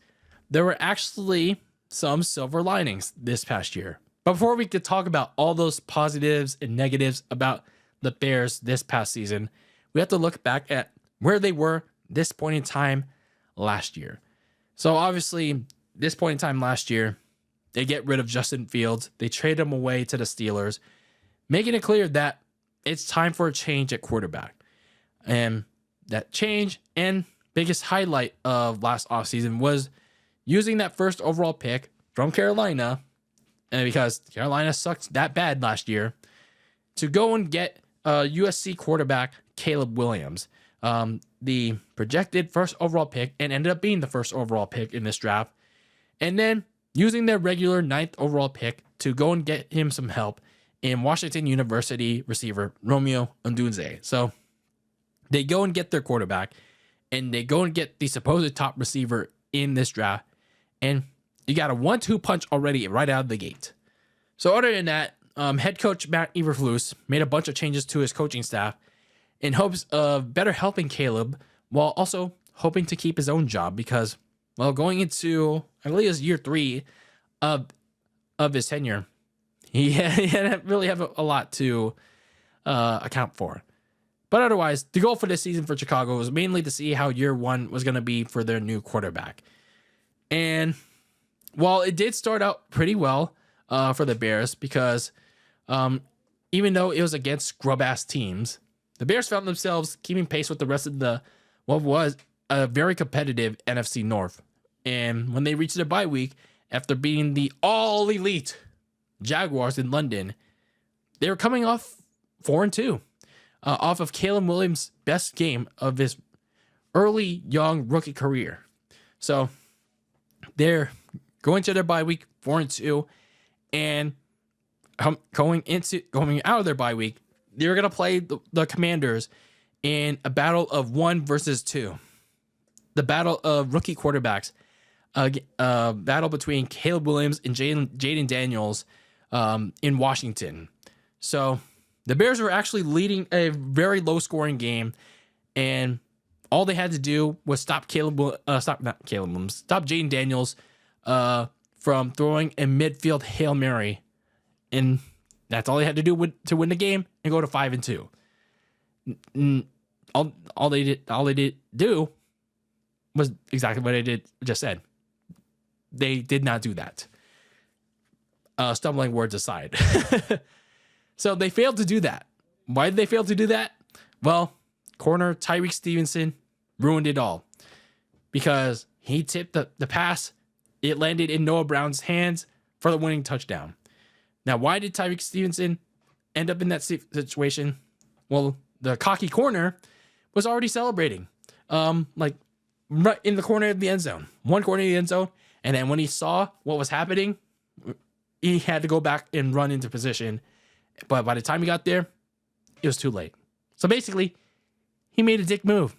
there were actually some silver linings this past year. But before we could talk about all those positives and negatives about the Bears this past season, we have to look back at where they were this point in time last year. So obviously, this point in time last year, they get rid of Justin Fields. They trade him away to the Steelers, making it clear that it's time for a change at quarterback. And that change and biggest highlight of last offseason was using that first overall pick from Carolina, and because Carolina sucked that bad last year, to go and get USC quarterback Caleb Williams, the projected first overall pick, and ended up being the first overall pick in this draft. And then using their regular 9th overall pick to go and get him some help in Washington University receiver Romeo Odunze. So they go and get their quarterback, and they go and get the supposed top receiver in this draft. And you got a 1-2 punch already right out of the gate. So other than that, head coach Matt Eberflus made a bunch of changes to his coaching staff in hopes of better helping Caleb, while also hoping to keep his own job because, well, going into, I believe it's year 3 of his tenure, he didn't really have a lot to account for. But otherwise, the goal for this season for Chicago was mainly to see how year 1 was going to be for their new quarterback. And while it did start out pretty well for the Bears, because even though it was against scrub-ass teams, the Bears found themselves keeping pace with the rest of what was a very competitive NFC North. And when they reached their bye week, after beating the all-elite Jaguars in London, they were coming off 4-2, off of Caleb Williams' best game of his early, young rookie career. So they're going to their bye week 4-2, and going out of their bye week, they're going to play the Commanders in a battle of 1 versus 2. The battle of rookie quarterbacks. Battle between Caleb Williams and Jaden Daniels in Washington. So the Bears were actually leading a very low-scoring game, and all they had to do was stop Jaden Daniels from throwing a midfield Hail Mary, and that's all they had to do to win the game and go to 5-2. All they did do was exactly what I just said. They did not do that. Stumbling words aside. So they failed to do that. Why did they fail to do that? Well, corner Tyreek Stevenson ruined it all. Because he tipped the pass. It landed in Noah Brown's hands for the winning touchdown. Now, why did Tyreek Stevenson end up in that situation? Well, the cocky corner was already celebrating. Right in the corner of the end zone. One corner of the end zone. And then when he saw what was happening, he had to go back and run into position. But by the time he got there, it was too late. So basically, he made a dick move.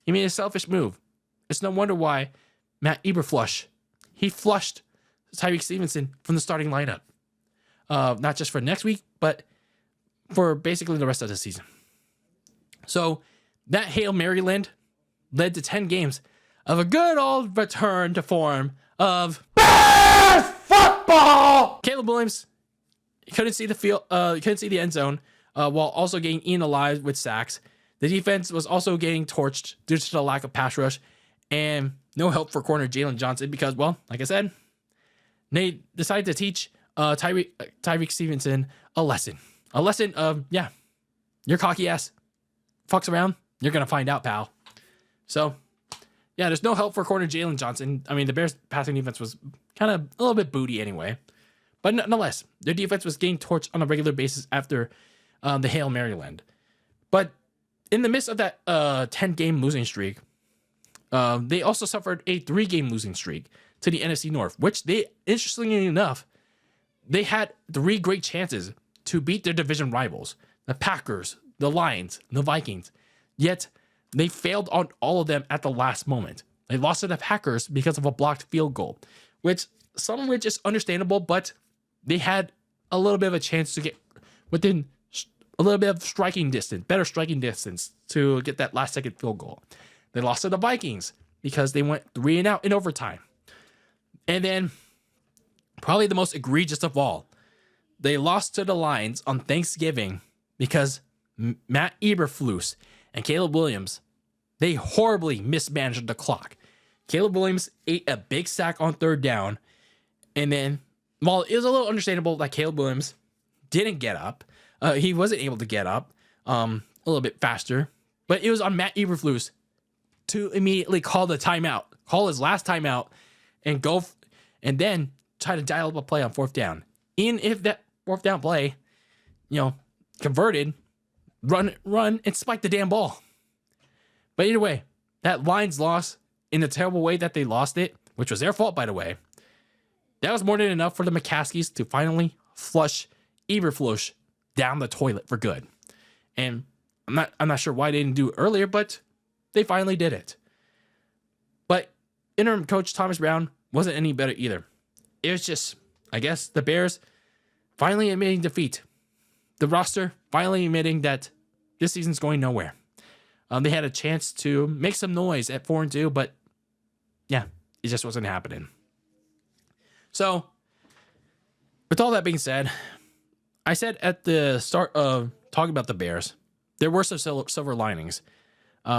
He made a selfish move. It's no wonder why Matt Eberflus, he flushed Tyreek Stevenson from the starting lineup. Not just for next week, but for basically the rest of the season. So that Hail Maryland led to 10 games of a good old return to form of Bears football. Caleb Williams couldn't see the field, couldn't see the end zone, while also getting eaten alive with sacks. The defense was also getting torched due to the lack of pass rush and no help for corner Jalen Johnson because, well, like I said, they decided to teach Tyreek Stevenson a lesson. A lesson of, yeah, your cocky ass fucks around, you're going to find out, pal. So, yeah, there's no help for corner Jalen Johnson. I mean, the Bears' passing defense was kind of a little bit booty anyway. But nonetheless, their defense was getting torched on a regular basis after the Hail Maryland. But in the midst of that 10-game losing streak, they also suffered a 3-game losing streak to the NFC North, which they, interestingly enough, they had 3 great chances to beat their division rivals, the Packers, the Lions, the Vikings. Yet, they failed on all of them at the last moment. They lost to the Packers because of a blocked field goal, which some of which is understandable, but they had a little bit of a chance to get within a little bit of striking distance, better striking distance to get that last second field goal. They lost to the Vikings because they went 3 and out in overtime. And then probably the most egregious of all, they lost to the Lions on Thanksgiving because Matt Eberflus and Caleb Williams, they horribly mismanaged the clock. Caleb Williams ate a big sack on 3rd down. And then, while it was a little understandable that Caleb Williams didn't get up, he wasn't able to get up a little bit faster. But it was on Matt Eberflus to immediately call the timeout, call his last timeout, and go and then try to dial up a play on 4th down. And if that 4th down play, converted, run and spike the damn ball. But either way, that Lions loss in the terrible way that they lost it, which was their fault, by the way, that was more than enough for the McCaskies to finally flush Eberflus down the toilet for good. And I'm not sure why they didn't do it earlier, but they finally did it. But interim coach Thomas Brown wasn't any better either. It was just, I guess, the Bears finally admitting defeat. The roster finally admitting that this season's going nowhere. They had a chance to make some noise at 4-2, but yeah, it just wasn't happening. So, with all that being said, I said at the start of talking about the Bears, there were some silver linings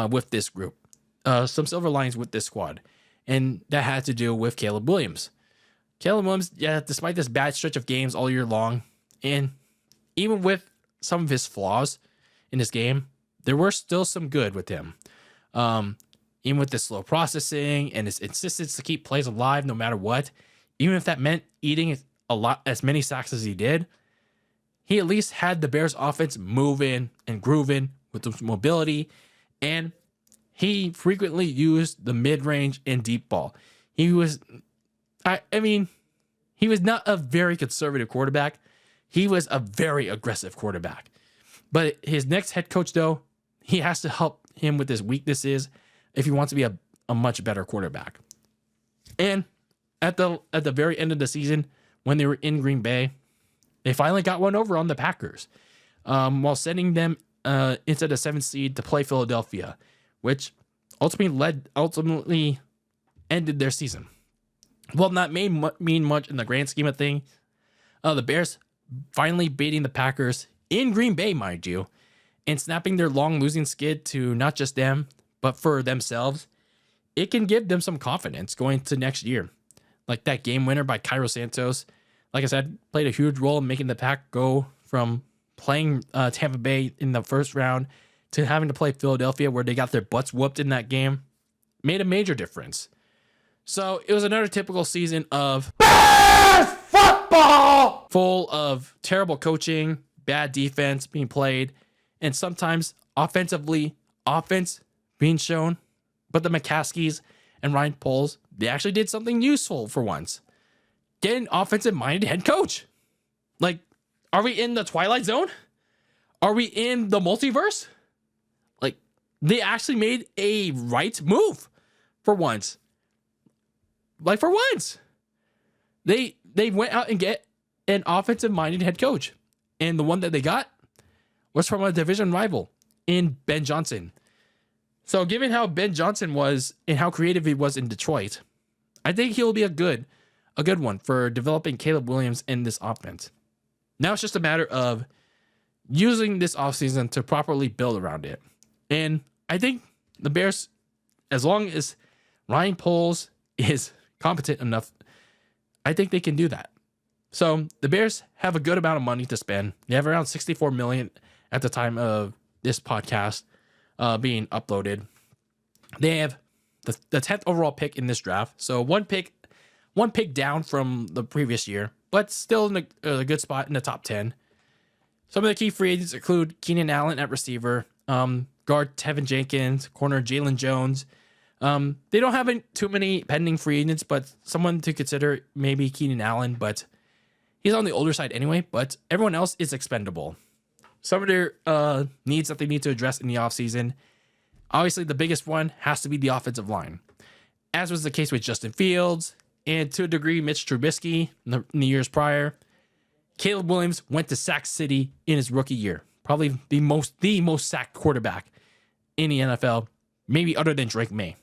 with this group, some silver linings with this squad, and that had to do with Caleb Williams. Caleb Williams, yeah, despite this bad stretch of games all year long, and even with some of his flaws in this game, there were still some good with him. Even with the slow processing and his insistence to keep plays alive no matter what, even if that meant eating as many sacks as he did, he at least had the Bears offense moving and grooving with the mobility, and he frequently used the mid-range and deep ball. He was, he was not a very conservative quarterback. He was a very aggressive quarterback. But his next head coach, though, he has to help him with his weaknesses if he wants to be a much better quarterback. And at the very end of the season, when they were in Green Bay, they finally got one over on the Packers, while sending them into the 7th seed to play Philadelphia, which ultimately ended their season. Well, not mean much in the grand scheme of things. The Bears finally beating the Packers in Green Bay, mind you, and snapping their long losing skid to not just them, but for themselves. It can give them some confidence going to next year. Like that game winner by Cairo Santos, like I said, played a huge role in making the Pack go from playing Tampa Bay in the first round to having to play Philadelphia, where they got their butts whooped in that game. Made a major difference. So it was another typical season of Bears football, full of terrible coaching, bad defense being played, and sometimes offense being shown. But the McCaskies and Ryan Poles, they actually did something useful for once. Get an offensive-minded head coach. Like, are we in the Twilight Zone? Are we in the multiverse? Like, they actually made a right move for once. Like, for once. They went out and get an offensive-minded head coach. And the one that they got was from a division rival in Ben Johnson. So given how Ben Johnson was and how creative he was in Detroit, I think he'll be a good one for developing Caleb Williams in this offense. Now it's just a matter of using this offseason to properly build around it. And I think the Bears, as long as Ryan Poles is competent enough, I think they can do that. So the Bears have a good amount of money to spend. They have around $64 million at the time of this podcast being uploaded. They have the 10th overall pick in this draft. So one pick down from the previous year, but still in a good spot in the top 10. Some of the key free agents include Keenan Allen at receiver, guard Tevin Jenkins, corner Jalen Jones. They don't have too many pending free agents, but someone to consider maybe Keenan Allen, but he's on the older side anyway, but everyone else is expendable. Some of their needs that they need to address in the offseason, obviously the biggest one has to be the offensive line. as was the case with Justin Fields and to a degree Mitch Trubisky in the years prior, Caleb Williams went to Sack City in his rookie year. Probably the most sacked quarterback in the NFL, maybe other than Drake May.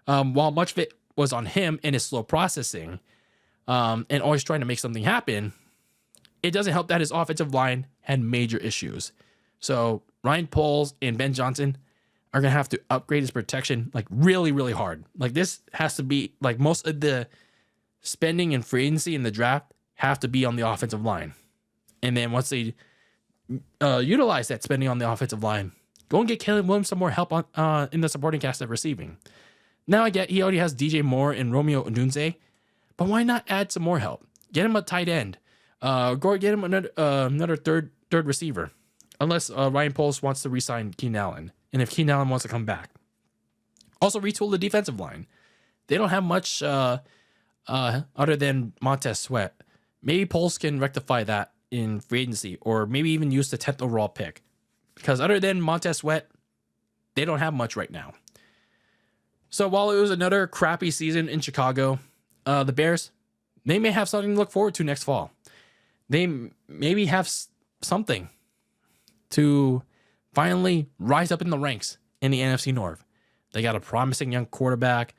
While much of it was on him and his slow processing and always trying to make something happen, it doesn't help that his offensive line had major issues. So Ryan Poles and Ben Johnson are going to have to upgrade his protection like really, really hard. Like this has to be like most of the spending and free agency in the draft have to be on the offensive line. And then once they utilize that spending on the offensive line, go and get Caleb Williams some more help on in the supporting cast of receiving. Now I get he already has DJ Moore and Romeo Odunze, but why not add some more help? Get him a tight end. Go get him another third receiver. Unless Ryan Poles wants to re-sign Keenan Allen. And if Keenan Allen wants to come back. Also retool the defensive line. They don't have much other than Montez Sweat. Maybe Poles can rectify that in free agency. Or maybe even use the 10th overall pick. Because other than Montez Sweat, they don't have much right now. So while it was another crappy season in Chicago, the Bears, they may have something to look forward to next fall. They maybe have something to finally rise up in the ranks in the NFC North. They got a promising young quarterback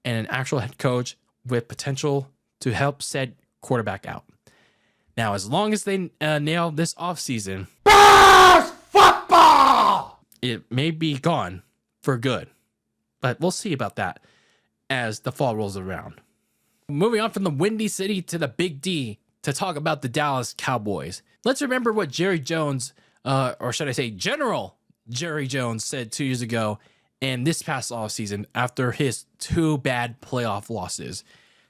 and an actual head coach with potential to help said quarterback out. Now, as long as they nail this offseason, Bears football, it may be gone for good. But we'll see about that as the fall rolls around. Moving on from the Windy City to the Big D to talk about the Dallas Cowboys. Let's remember what Jerry Jones, or should I say General Jerry Jones, said 2 years ago and this past offseason after his 2 bad playoff losses.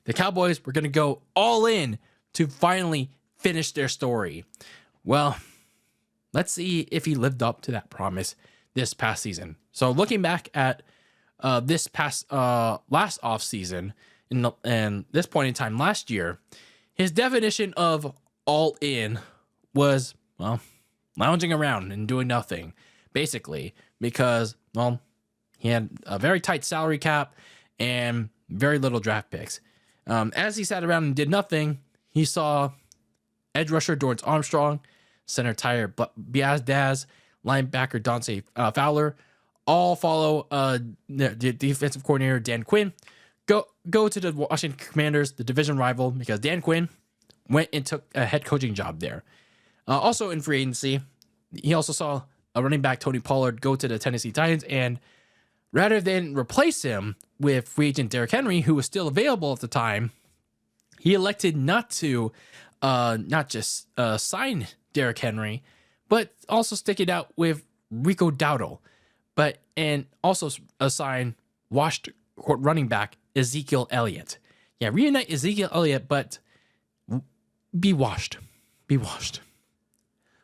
The Cowboys were going to go all in to finally finish their story. Well, let's see if he lived up to that promise this past season. So looking back at this past last offseason and this point in time last year, his definition of all in was, well, lounging around and doing nothing, basically, because, well, he had a very tight salary cap and very little draft picks. As he sat around and did nothing, he saw edge rusher Dorrance Armstrong, center Tyler Biadasz, linebacker Dante Fowler, all follow the defensive coordinator Dan Quinn. Go to the Washington Commanders, the division rival, because Dan Quinn went and took a head coaching job there. Also in free agency, he also saw a running back, Tony Pollard, go to the Tennessee Titans, and rather than replace him with free agent Derrick Henry, who was still available at the time, he elected not to not just sign Derrick Henry, but also stick it out with Rico Dowdle, and also assign washed running back Ezekiel Elliott. Yeah, reunite Ezekiel Elliott, but be washed. Be washed.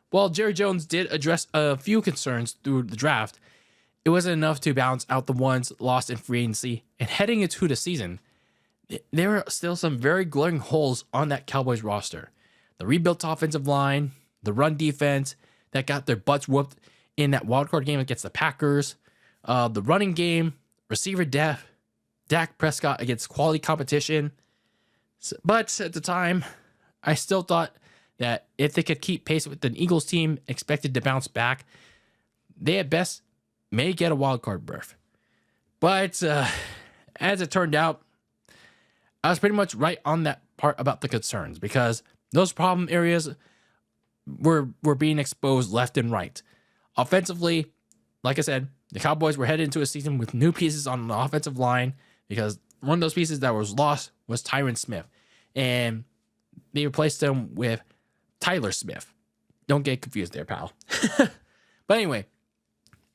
While Jerry Jones did address a few concerns through the draft, it wasn't enough to balance out the ones lost in free agency. And heading into the season, there are still some very glaring holes on that Cowboys roster. The rebuilt offensive line, the run defense that got their butts whooped in that wildcard game against the Packers, the running game, receiver depth, Dak Prescott against quality competition. But at the time, I still thought that if they could keep pace with an Eagles team expected to bounce back, they at best may get a wildcard berth. But as it turned out, I was pretty much right on that part about the concerns, because those problem areas were being exposed left and right. Offensively, like I said, the Cowboys were headed into a season with new pieces on the offensive line, because one of those pieces that was lost was Tyron Smith, and they replaced him with Tyler Smith. Don't get confused there, pal. But anyway,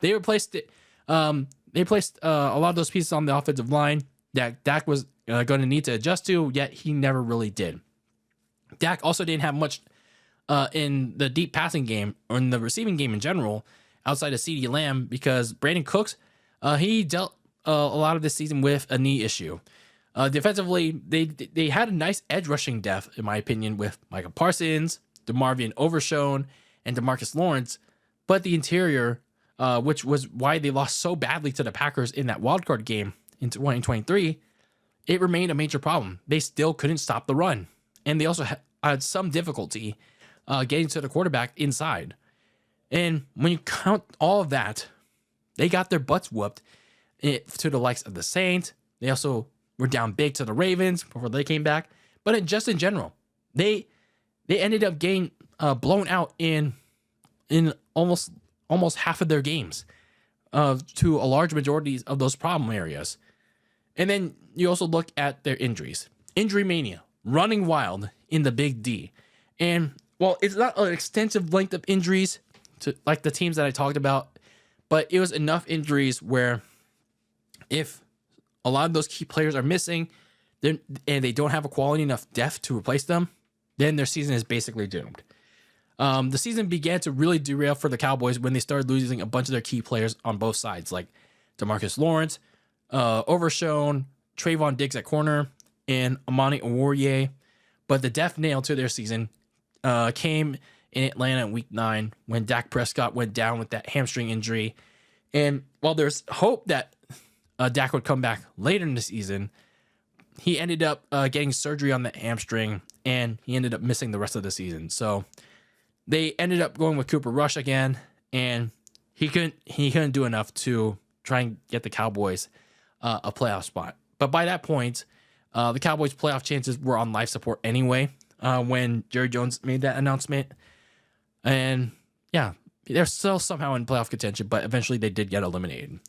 they replaced it. They placed a lot of those pieces on the offensive line that Dak was going to need to adjust to, yet he never really did. Dak also didn't have much in the deep passing game or in the receiving game in general outside of CeeDee Lamb, because Brandon Cooks, he dealt a lot of this season with a knee issue. Defensively, they had a nice edge rushing depth, in my opinion, with Micah Parsons, DeMarvion Overshown, and DeMarcus Lawrence. But the interior, which was why they lost so badly to the Packers in that wildcard game, in 2023, it remained a major problem. They still couldn't stop the run. And they also had some difficulty getting to the quarterback inside. And when you count all of that, they got their butts whooped to the likes of the Saints. They also were down big to the Ravens before they came back. But just in general, they ended up getting blown out in almost half of their games to a large majority of those problem areas. And then you also look at their injuries. Injury mania, running wild in the Big D. And well, it's not an extensive length of injuries to like the teams that I talked about, but it was enough injuries where if a lot of those key players are missing and they don't have a quality enough depth to replace them, then their season is basically doomed. The season began to really derail for the Cowboys when they started losing a bunch of their key players on both sides, like DeMarcus Lawrence, Overshown, Trayvon Diggs at corner, and Amani Oruwariye. But the death nail to their season came in Atlanta in Week 9 when Dak Prescott went down with that hamstring injury. And while there's hope that Dak would come back later in the season, he ended up getting surgery on the hamstring, and he ended up missing the rest of the season. So they ended up going with Cooper Rush again, and he couldn't do enough to try and get the Cowboys a playoff spot. But by that point, the Cowboys' playoff chances were on life support anyway when Jerry Jones made that announcement. And yeah, they're still somehow in playoff contention, but eventually they did get eliminated.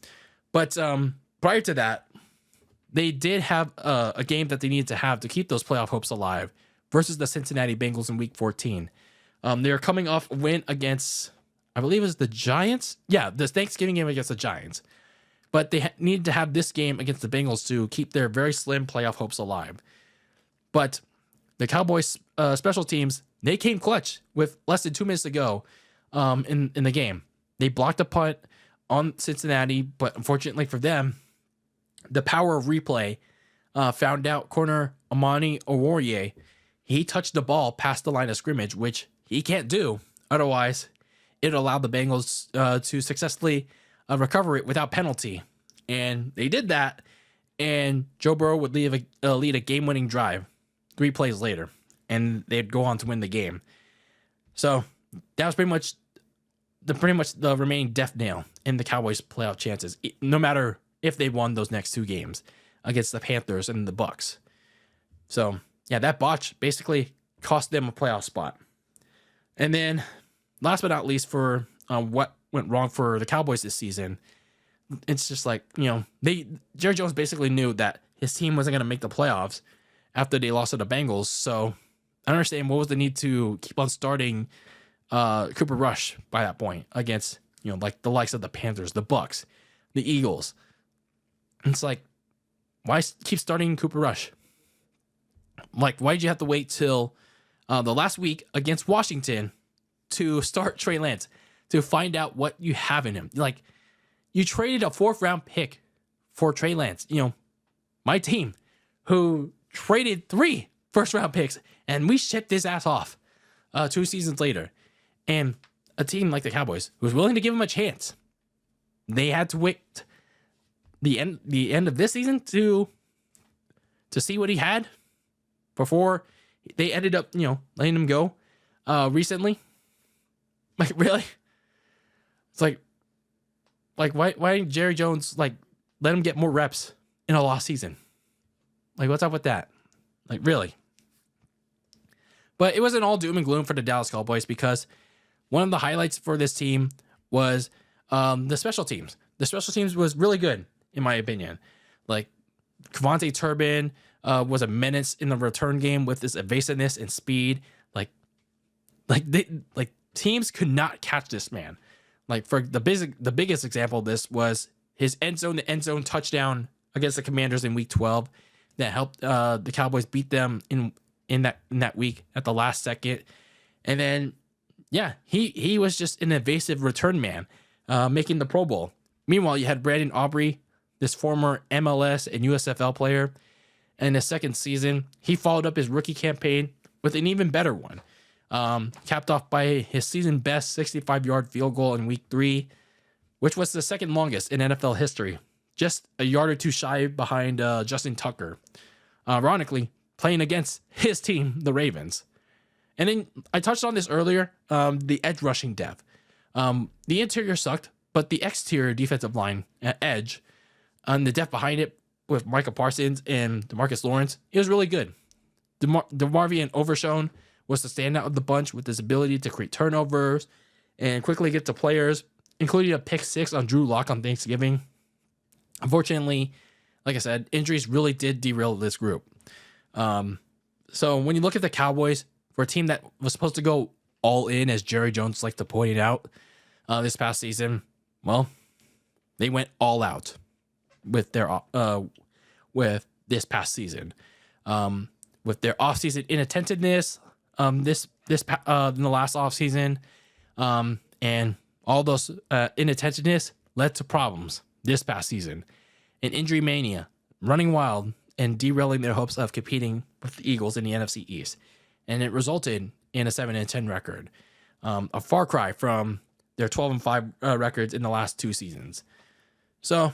But prior to that, they did have a game that they needed to have to keep those playoff hopes alive versus the Cincinnati Bengals in Week 14. They're coming off a win against, I believe it was the Giants. Yeah, the Thanksgiving game against the Giants. But they needed to have this game against the Bengals to keep their very slim playoff hopes alive. But the Cowboys special teams, they came clutch with less than 2 minutes to go in the game. They blocked a punt on Cincinnati, but unfortunately for them, the power of replay found out corner Amani Oruwariye. He touched the ball past the line of scrimmage, which he can't do. Otherwise, it allowed the Bengals to successfully recover it without penalty. And they did that, and Joe Burrow would lead a game-winning drive 3 plays later, and they'd go on to win the game. So that was pretty much the remaining death nail in the Cowboys' playoff chances, no matter if they won those next 2 games against the Panthers and the Bucks. So yeah, that botch basically cost them a playoff spot. And then, last but not least, for what went wrong for the Cowboys this season, it's just like, Jerry Jones basically knew that his team wasn't going to make the playoffs after they lost to the Bengals. So I don't understand what was the need to keep on starting Cooper Rush by that point against, like the likes of the Panthers, the Bucks, the Eagles. And it's like, why keep starting Cooper Rush? Like, why did you have to wait till the last week against Washington to start Trey Lance, to find out what you have in him? Like, you traded a 4th-round pick for Trey Lance. My team, who traded 3 first-round picks, and we shipped his ass off 2 seasons later. And a team like the Cowboys, who was willing to give him a chance, they had to wait the end of this season to see what he had before they ended up, letting him go recently. Like, really? It's like why didn't Jerry Jones let him get more reps in a lost season? Like, what's up with that? Like, really? But it wasn't all doom and gloom for the Dallas Cowboys, because one of the highlights for this team was the special teams. The special teams was really good, in my opinion. Like, Kevontae Turbin was a menace in the return game with his evasiveness and speed. Like teams could not catch this man. Like, for the biggest example of this was his end zone touchdown against the Commanders in Week 12 that helped the Cowboys beat them in that week at the last second. And then, yeah, he was just an evasive return man, making the Pro Bowl. Meanwhile, you had Brandon Aubrey, this former MLS and USFL player. In his second season, he followed up his rookie campaign with an even better one, capped off by his season best 65-yard field goal in Week 3, which was the second longest in NFL history just a yard or two shy behind Justin Tucker. Ironically, playing against his team, the Ravens. And then I touched on this earlier, the edge rushing depth. The interior sucked, but the exterior defensive line at edge and the depth behind it with Micah Parsons and DeMarcus Lawrence, it was really good. DeMarvion Overshown was the standout of the bunch with his ability to create turnovers and quickly get to players, including a pick 6 on Drew Lock on Thanksgiving. Unfortunately, like I said, injuries really did derail this group. So when you look at the Cowboys, for a team that was supposed to go all in, as Jerry Jones liked to point it out this past season, well, they went all out with their with this past season. With their offseason inattentiveness, in the last offseason, and all those inattentiveness led to problems this past season. An injury mania, running wild, and derailing their hopes of competing with the Eagles in the NFC East. And it resulted in a 7-10 record, a far cry from their 12-5 records in the last 2 seasons. So,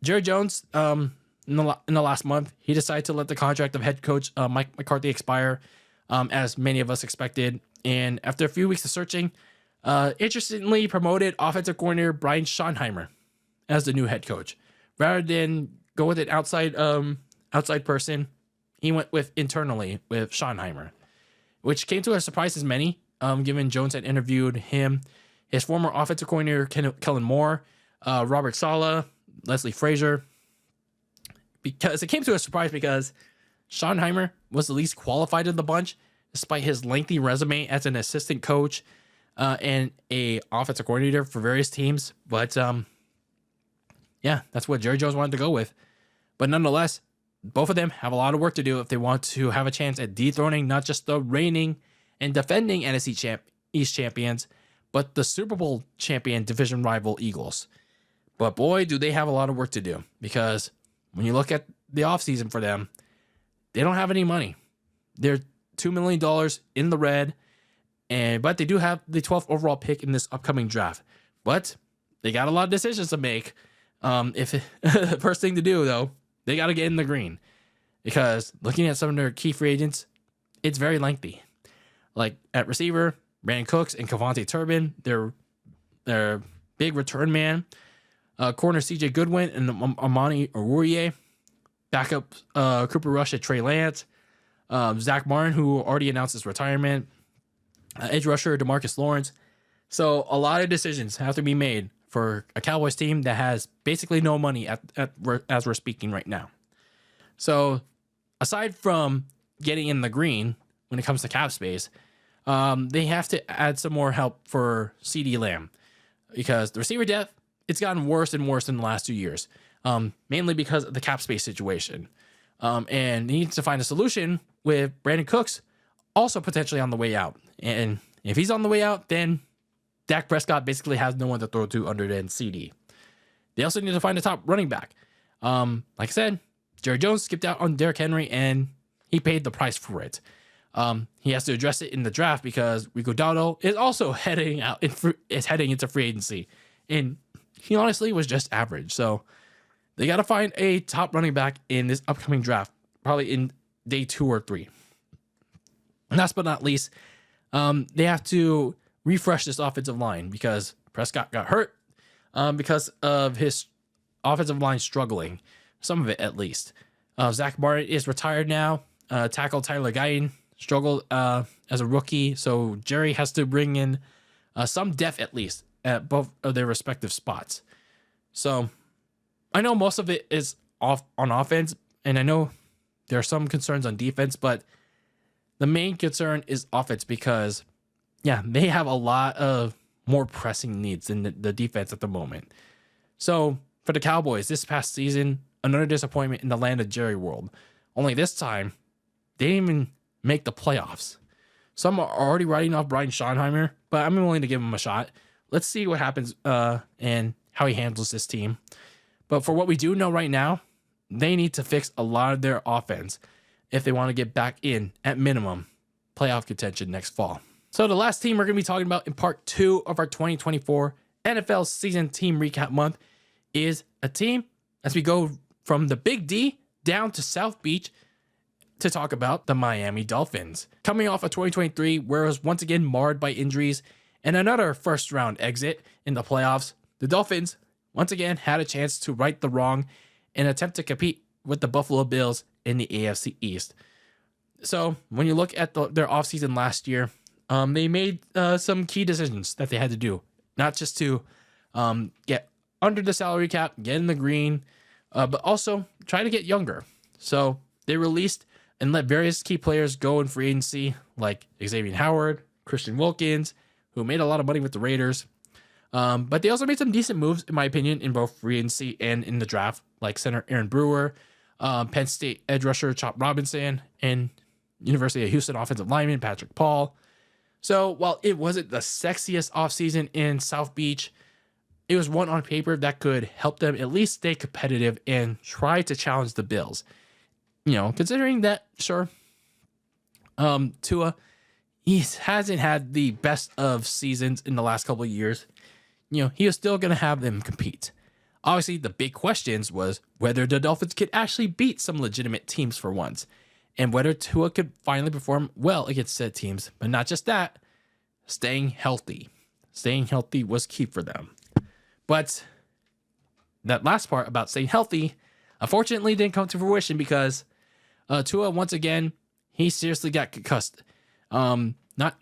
Jerry Jones, in the last month, he decided to let the contract of head coach Mike McCarthy expire, as many of us expected. And after a few weeks of searching, interestingly promoted offensive coordinator Brian Schottenheimer as the new head coach. Rather than go with an outside person, he went with internally with Schottenheimer, which came to a surprise as many, given Jones had interviewed him, his former offensive coordinator Kellen Moore, Robert Saleh, Leslie Frazier. Because it came to a surprise because Schottenheimer was the least qualified of the bunch, despite his lengthy resume as an assistant coach and a offensive coordinator for various teams. But yeah, that's what Jerry Jones wanted to go with. But nonetheless, both of them have a lot of work to do if they want to have a chance at dethroning not just the reigning and defending NFC East champions, but the Super Bowl champion division rival Eagles. But boy, do they have a lot of work to do, because when you look at the offseason for them, they don't have any money. They're $2 million in the red, but they do have the 12th overall pick in this upcoming draft. But they got a lot of decisions to make. The first thing to do, though, they got to get in the green, because looking at some of their key free agents, it's very lengthy. Like at receiver, Brandon Cooks and Kevontae Turbin, they're big return man. Corner CJ Goodwin and Amani Oruye. Backup Cooper Rush at Trey Lance. Zach Martin, who already announced his retirement. Edge rusher DeMarcus Lawrence. So a lot of decisions have to be made for a Cowboys team that has basically no money as we're speaking right now. So aside from getting in the green when it comes to cap space, they have to add some more help for CeeDee Lamb, because the receiver depth, it's gotten worse and worse in the last 2 years, mainly because of the cap space situation. And he needs to find a solution with Brandon Cooks also potentially on the way out. And if he's on the way out, then Dak Prescott basically has no one to throw to other than CD. They also need to find a top running back. Like I said, Jerry Jones skipped out on Derrick Henry, and he paid the price for it. He has to address it in the draft because Rico Dowdle is also heading into free agency. And he honestly was just average. So they got to find a top running back in this upcoming draft, probably in day 2 or 3. And last but not least, they have to refresh this offensive line, because Prescott got hurt because of his offensive line struggling, some of it at least. Zach Martin is retired now. Tackle Tyler Guyton struggled as a rookie, so Jerry has to bring in some depth at least at both of their respective spots. So I know most of it is off on offense, and I know there are some concerns on defense, but the main concern is offense, because yeah, they have a lot of more pressing needs than the defense at the moment. So for the Cowboys this past season, another disappointment in the land of Jerry world. Only this time, they didn't even make the playoffs. Some are already writing off Brian Schottenheimer, but I'm willing to give him a shot. Let's see what happens and how he handles this team. But for what we do know right now, they need to fix a lot of their offense if they want to get back in, at minimum, playoff contention next fall. So the last team we're going to be talking about in part 2 of our 2024 NFL season team recap month is a team as we go from the Big D down to South Beach to talk about the Miami Dolphins. Coming off of 2023, where it was once again marred by injuries and another first round exit in the playoffs, the Dolphins once again had a chance to right the wrong and attempt to compete with the Buffalo Bills in the AFC East. So when you look at their offseason last year, they made some key decisions that they had to do, not just to get under the salary cap, get in the green, but also try to get younger. So they released and let various key players go in free agency, like Xavier Howard, Christian Wilkins, who made a lot of money with the Raiders. But they also made some decent moves, in my opinion, in both free agency and in the draft, like center Aaron Brewer, Penn State edge rusher Chop Robinson, and University of Houston offensive lineman Patrick Paul. So while it wasn't the sexiest offseason in South Beach, it was one on paper that could help them at least stay competitive and try to challenge the Bills. Considering that, sure, Tua, he hasn't had the best of seasons in the last couple of years. He was still going to have them compete. Obviously, the big questions was whether the Dolphins could actually beat some legitimate teams for once, and whether Tua could finally perform well against said teams. But not just that, staying healthy. Staying healthy was key for them. But that last part about staying healthy, unfortunately, didn't come to fruition because Tua, once again, he seriously got concussed. Not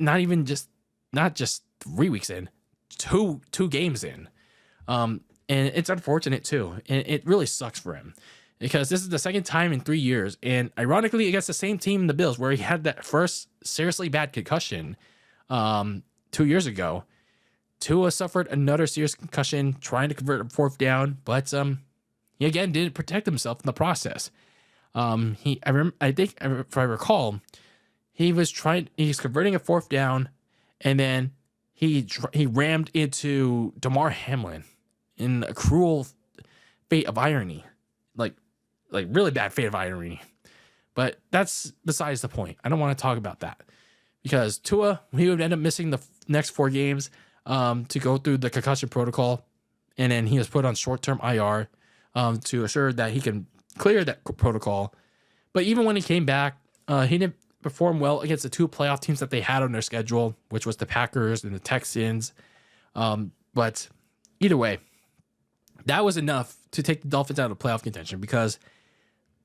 just 3 weeks in, two games in. And it's unfortunate too. And it really sucks for him because this is the second time in 3 years. And ironically, against the same team, the Bills, where he had that first seriously bad concussion 2 years ago. Tua suffered another serious concussion trying to convert a fourth down, but he again didn't protect himself in the process. I think if I recall, he's converting a fourth down, and then he rammed into Damar Hamlin in a cruel fate of irony, like really bad fate of irony. But that's besides the point. I don't want to talk about that because Tua, he would end up missing the next 4 games to go through the concussion protocol, and then he was put on short-term IR to assure that he can clear that protocol. But even when he came back, he didn't perform well against the 2 playoff teams that they had on their schedule, which was the Packers and the Texans. But either way, that was enough to take the Dolphins out of playoff contention because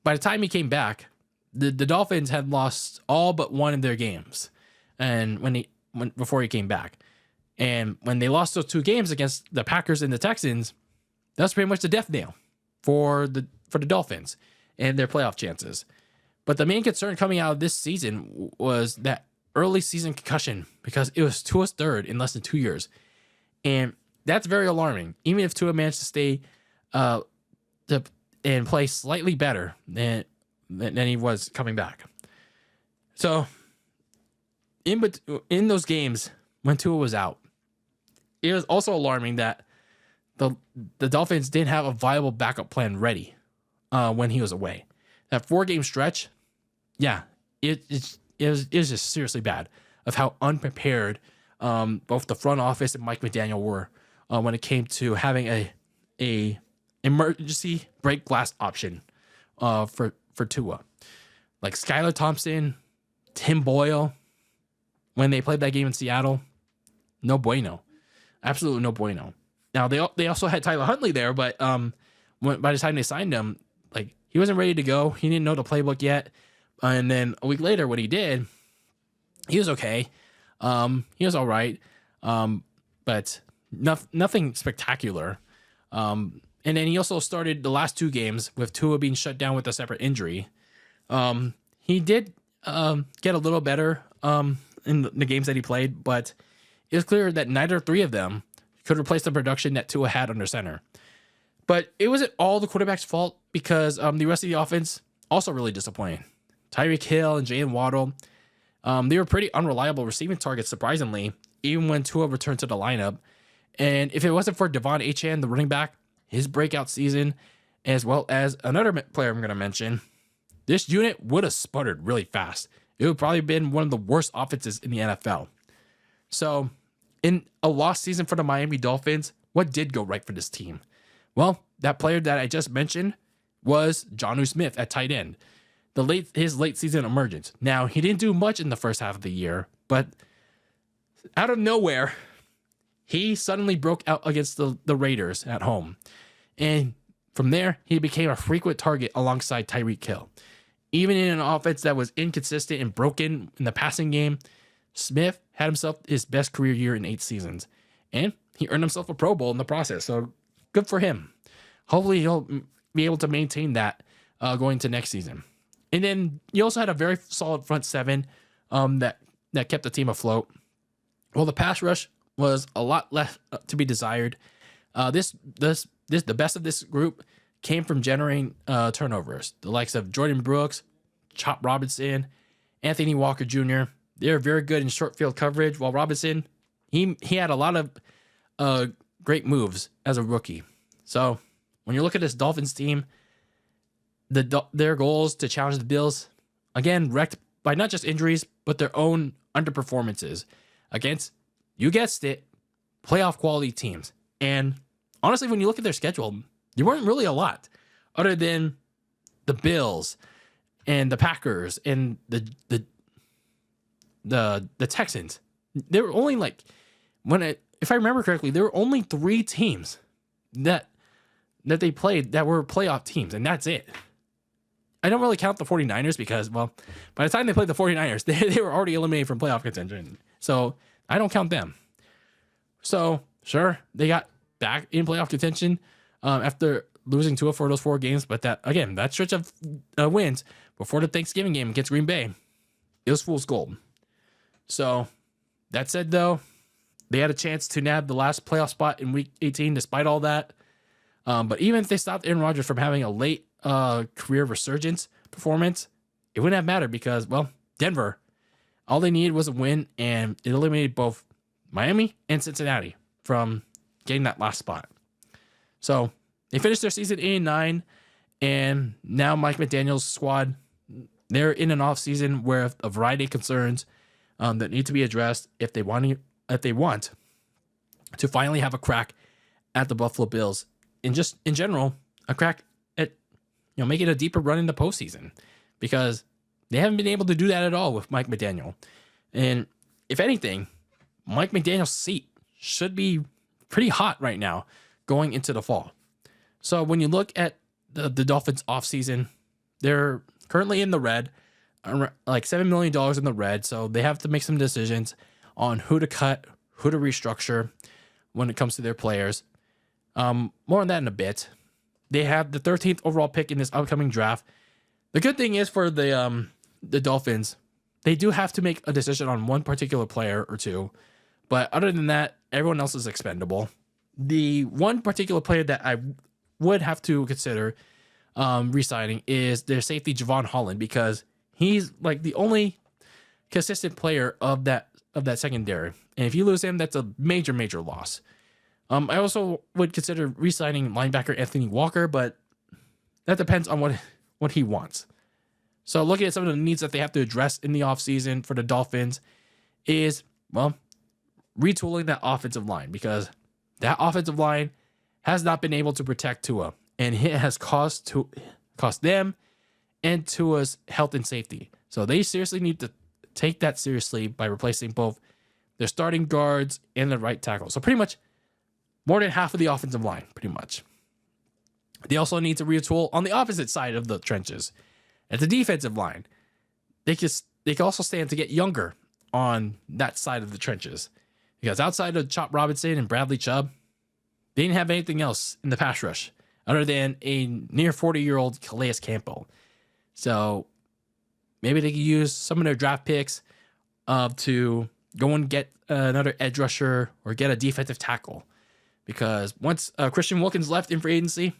by the time he came back, the Dolphins had lost all but one of their games, and before he came back. And when they lost those 2 games against the Packers and the Texans, that's pretty much the death nail for the Dolphins and their playoff chances. But the main concern coming out of this season was that early season concussion because it was Tua's third in less than 2 years. And that's very alarming, even if Tua managed to stay and play slightly better than he was coming back. So in those games when Tua was out, it was also alarming that the Dolphins didn't have a viable backup plan ready when he was away. That 4-game stretch, yeah, it was just seriously bad of how unprepared both the front office and Mike McDaniel were when it came to having a emergency break glass option for Tua. Like Skylar Thompson, Tim Boyle, when they played that game in Seattle, no bueno. Absolutely no bueno. Now, they also had Tyler Huntley there, but by the time they signed him, like he wasn't ready to go. He didn't know the playbook yet. And then a week later, what he did, he was okay. He was all right, but nothing spectacular. And then he also started the last 2 games with Tua being shut down with a separate injury. He did get a little better in the games that he played, but it was clear that neither 3 of them could replace the production that Tua had under center. But it wasn't all the quarterback's fault because the rest of the offense also really disappointed. Tyreek Hill and Jalen Waddle, they were pretty unreliable receiving targets, surprisingly, even when Tua returned to the lineup. And if it wasn't for Devon Achane, the running back, his breakout season, as well as another player I'm going to mention, this unit would have sputtered really fast. It would probably have been one of the worst offenses in the NFL. So, in a lost season for the Miami Dolphins, what did go right for this team? Well, that player that I just mentioned was Jonnu Smith at tight end. His late season emergence. Now, he didn't do much in the first half of the year, but out of nowhere, he suddenly broke out against the Raiders at home. And from there, he became a frequent target alongside Tyreek Hill. Even in an offense that was inconsistent and broken in the passing game, Smith had himself his best career year in 8 seasons. And he earned himself a Pro Bowl in the process. So good for him. Hopefully he'll be able to maintain that going to next season. And then you also had a very solid front seven that kept the team afloat. Well, the pass rush was a lot left to be desired. The best of this group came from generating turnovers. The likes of Jordan Brooks, Chop Robinson, Anthony Walker Jr. They're very good in short field coverage. While Robinson, he had a lot of great moves as a rookie. So when you look at this Dolphins team, their goals to challenge the Bills, again, wrecked by not just injuries, but their own underperformances against, you guessed it, playoff quality teams. And honestly, when you look at their schedule, there weren't really a lot other than the Bills and the Packers and the Texans. There were only if I remember correctly, there were only 3 teams that they played that were playoff teams, and that's it. I don't really count the 49ers because, well, by the time they played the 49ers, they were already eliminated from playoff contention. So I don't count them. So, sure, they got back in playoff contention after losing 2 of those 4 games. But that stretch of wins before the Thanksgiving game against Green Bay, it was fool's gold. So, that said, though, they had a chance to nab the last playoff spot in Week 18 despite all that. But even if they stopped Aaron Rodgers from having a late career resurgence performance, it wouldn't have mattered because, well, Denver, all they needed was a win, and it eliminated both Miami and Cincinnati from getting that last spot. So they finished their season 8-9, and now Mike McDaniel's squad, they're in an off season where a variety of concerns that need to be addressed if they want to finally have a crack at the Buffalo Bills, and just in general a crack at making a deeper run in the postseason, because they haven't been able to do that at all with Mike McDaniel. And if anything, Mike McDaniel's seat should be pretty hot right now going into the fall. So when you look at the Dolphins offseason, they're currently in the red, like $7 million in the red. So they have to make some decisions on who to cut, who to restructure when it comes to their players. More on that in a bit. They have the 13th overall pick in this upcoming draft. The good thing is for the Dolphins, they do have to make a decision on one particular player or two. But other than that, everyone else is expendable. The one particular player that I would have to consider re-signing is their safety, Javon Holland, because he's like the only consistent player of that secondary. And if you lose him, that's a major, major loss. I also would consider re-signing linebacker Anthony Walker, but that depends on what he wants. So looking at some of the needs that they have to address in the offseason for the Dolphins is, well, retooling that offensive line, because that offensive line has not been able to protect Tua, and it has cost them and Tua's health and safety. So they seriously need to take that seriously by replacing both their starting guards and the right tackle. So pretty much more than half of the offensive line, pretty much. They also need to retool on the opposite side of the trenches. At the defensive line, they can also stand to get younger on that side of the trenches. Because outside of Chop Robinson and Bradley Chubb, they didn't have anything else in the pass rush other than a near 40-year-old Calais Campbell. So maybe they could use some of their draft picks to go and get another edge rusher or get a defensive tackle. Because once Christian Wilkins left in free agency,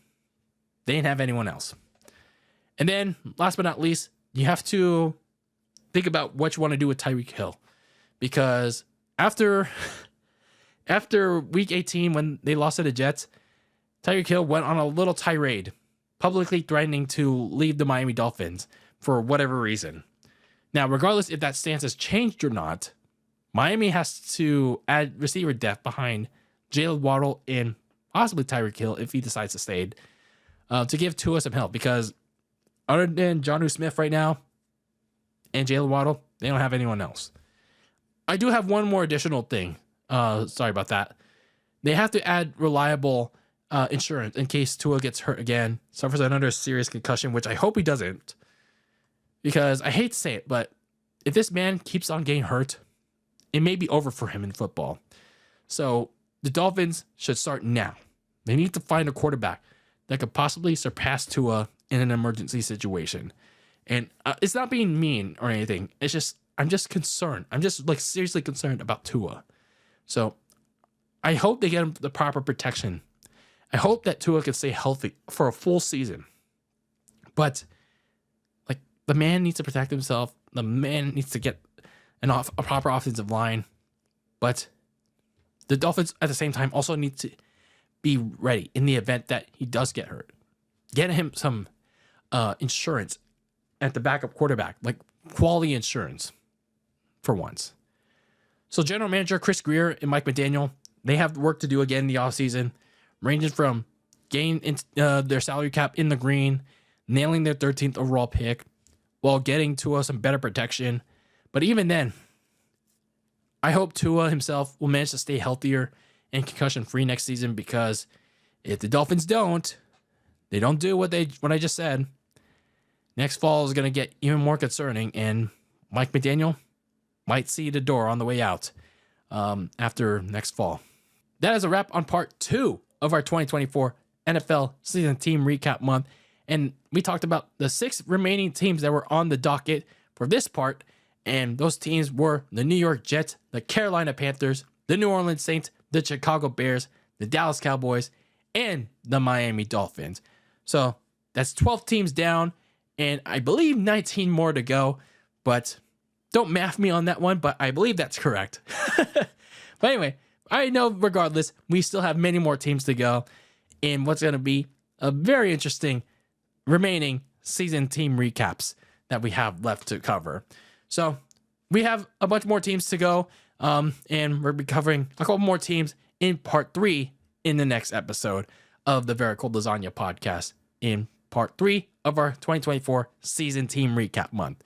they didn't have anyone else. And then, last but not least, you have to think about what you want to do with Tyreek Hill. Because after Week 18, when they lost to the Jets, Tyreek Hill went on a little tirade, publicly threatening to leave the Miami Dolphins for whatever reason. Now, regardless if that stance has changed or not, Miami has to add receiver depth behind Jalen Waddle and possibly Tyreek Hill if he decides to stay, to give Tua some help, because other than Jonnu Smith right now and Jalen Waddle, they don't have anyone else. I do have one more additional thing. Sorry about that. They have to add reliable insurance in case Tua gets hurt again, suffers another serious concussion, which I hope he doesn't, because I hate to say it, but if this man keeps on getting hurt, it may be over for him in football. So the Dolphins should start now. They need to find a quarterback that could possibly surpass Tua in an emergency situation. And it's not being mean or anything. It's just, I'm just concerned. I'm just like seriously concerned about Tua. So I hope they get him the proper protection. I hope that Tua can stay healthy for a full season. But like, the man needs to protect himself. The man needs to get a proper offensive line. But the Dolphins at the same time also need to be ready in the event that he does get hurt. Get him some insurance at the backup quarterback, like quality insurance for once. So general manager Chris Grier and Mike McDaniel, they have work to do again in the offseason, ranging from getting their salary cap in the green, nailing their 13th overall pick, while getting Tua some better protection. But even then, I hope Tua himself will manage to stay healthier and concussion-free next season, because if the Dolphins they don't do what I just said, next fall is going to get even more concerning, and Mike McDaniel might see the door on the way out after next fall. That is a wrap on part 2 of our 2024 NFL season team recap month. And we talked about the 6 remaining teams that were on the docket for this part. And those teams were the New York Jets, the Carolina Panthers, the New Orleans Saints, the Chicago Bears, the Dallas Cowboys, and the Miami Dolphins. So that's 12 teams down, and I believe 19 more to go. But don't math me on that one, but I believe that's correct. But anyway, I know regardless, we still have many more teams to go in what's going to be a very interesting remaining season team recaps that we have left to cover. So we have a bunch more teams to go, and we'll be covering a couple more teams in part 3 in the next episode of the Very Cold Lasagna Podcast, in part 3 of our 2024 season team recap month.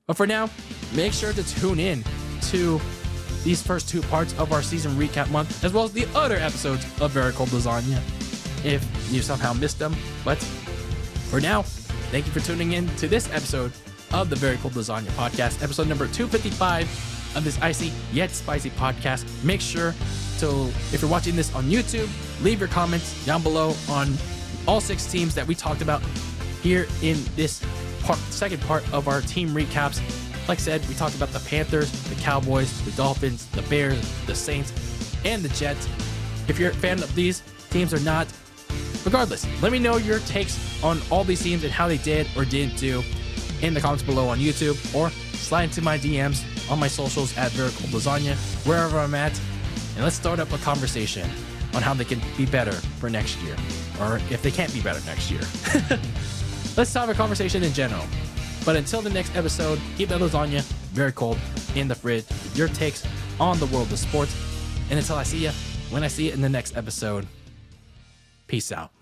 But for now, make sure to tune in to these first 2 parts of our season recap month, as well as the other episodes of Very Cold Lasagna, if you somehow missed them. But for now, thank you for tuning in to this episode of the Very Cold Lasagna Podcast, episode number 255 of this icy yet spicy podcast. Make sure to, if you're watching this on YouTube, leave your comments down below on all 6 teams that we talked about here in this second part of our team recaps. Like I said, we talked about the Panthers, the Cowboys, the Dolphins, the Bears, the Saints, and the Jets. If you're a fan of these teams or not, regardless, let me know your takes on all these teams and how they did or didn't do in the comments below on YouTube, or slide into my DMs on my socials at Very Cold Lasagna, wherever I'm at, and let's start up a conversation on how they can be better for next year, or if they can't be better next year. Let's have a conversation in general. But until the next episode, keep that lasagna very cold in the fridge with your takes on the world of sports. And until I see you, when I see you in the next episode, peace out.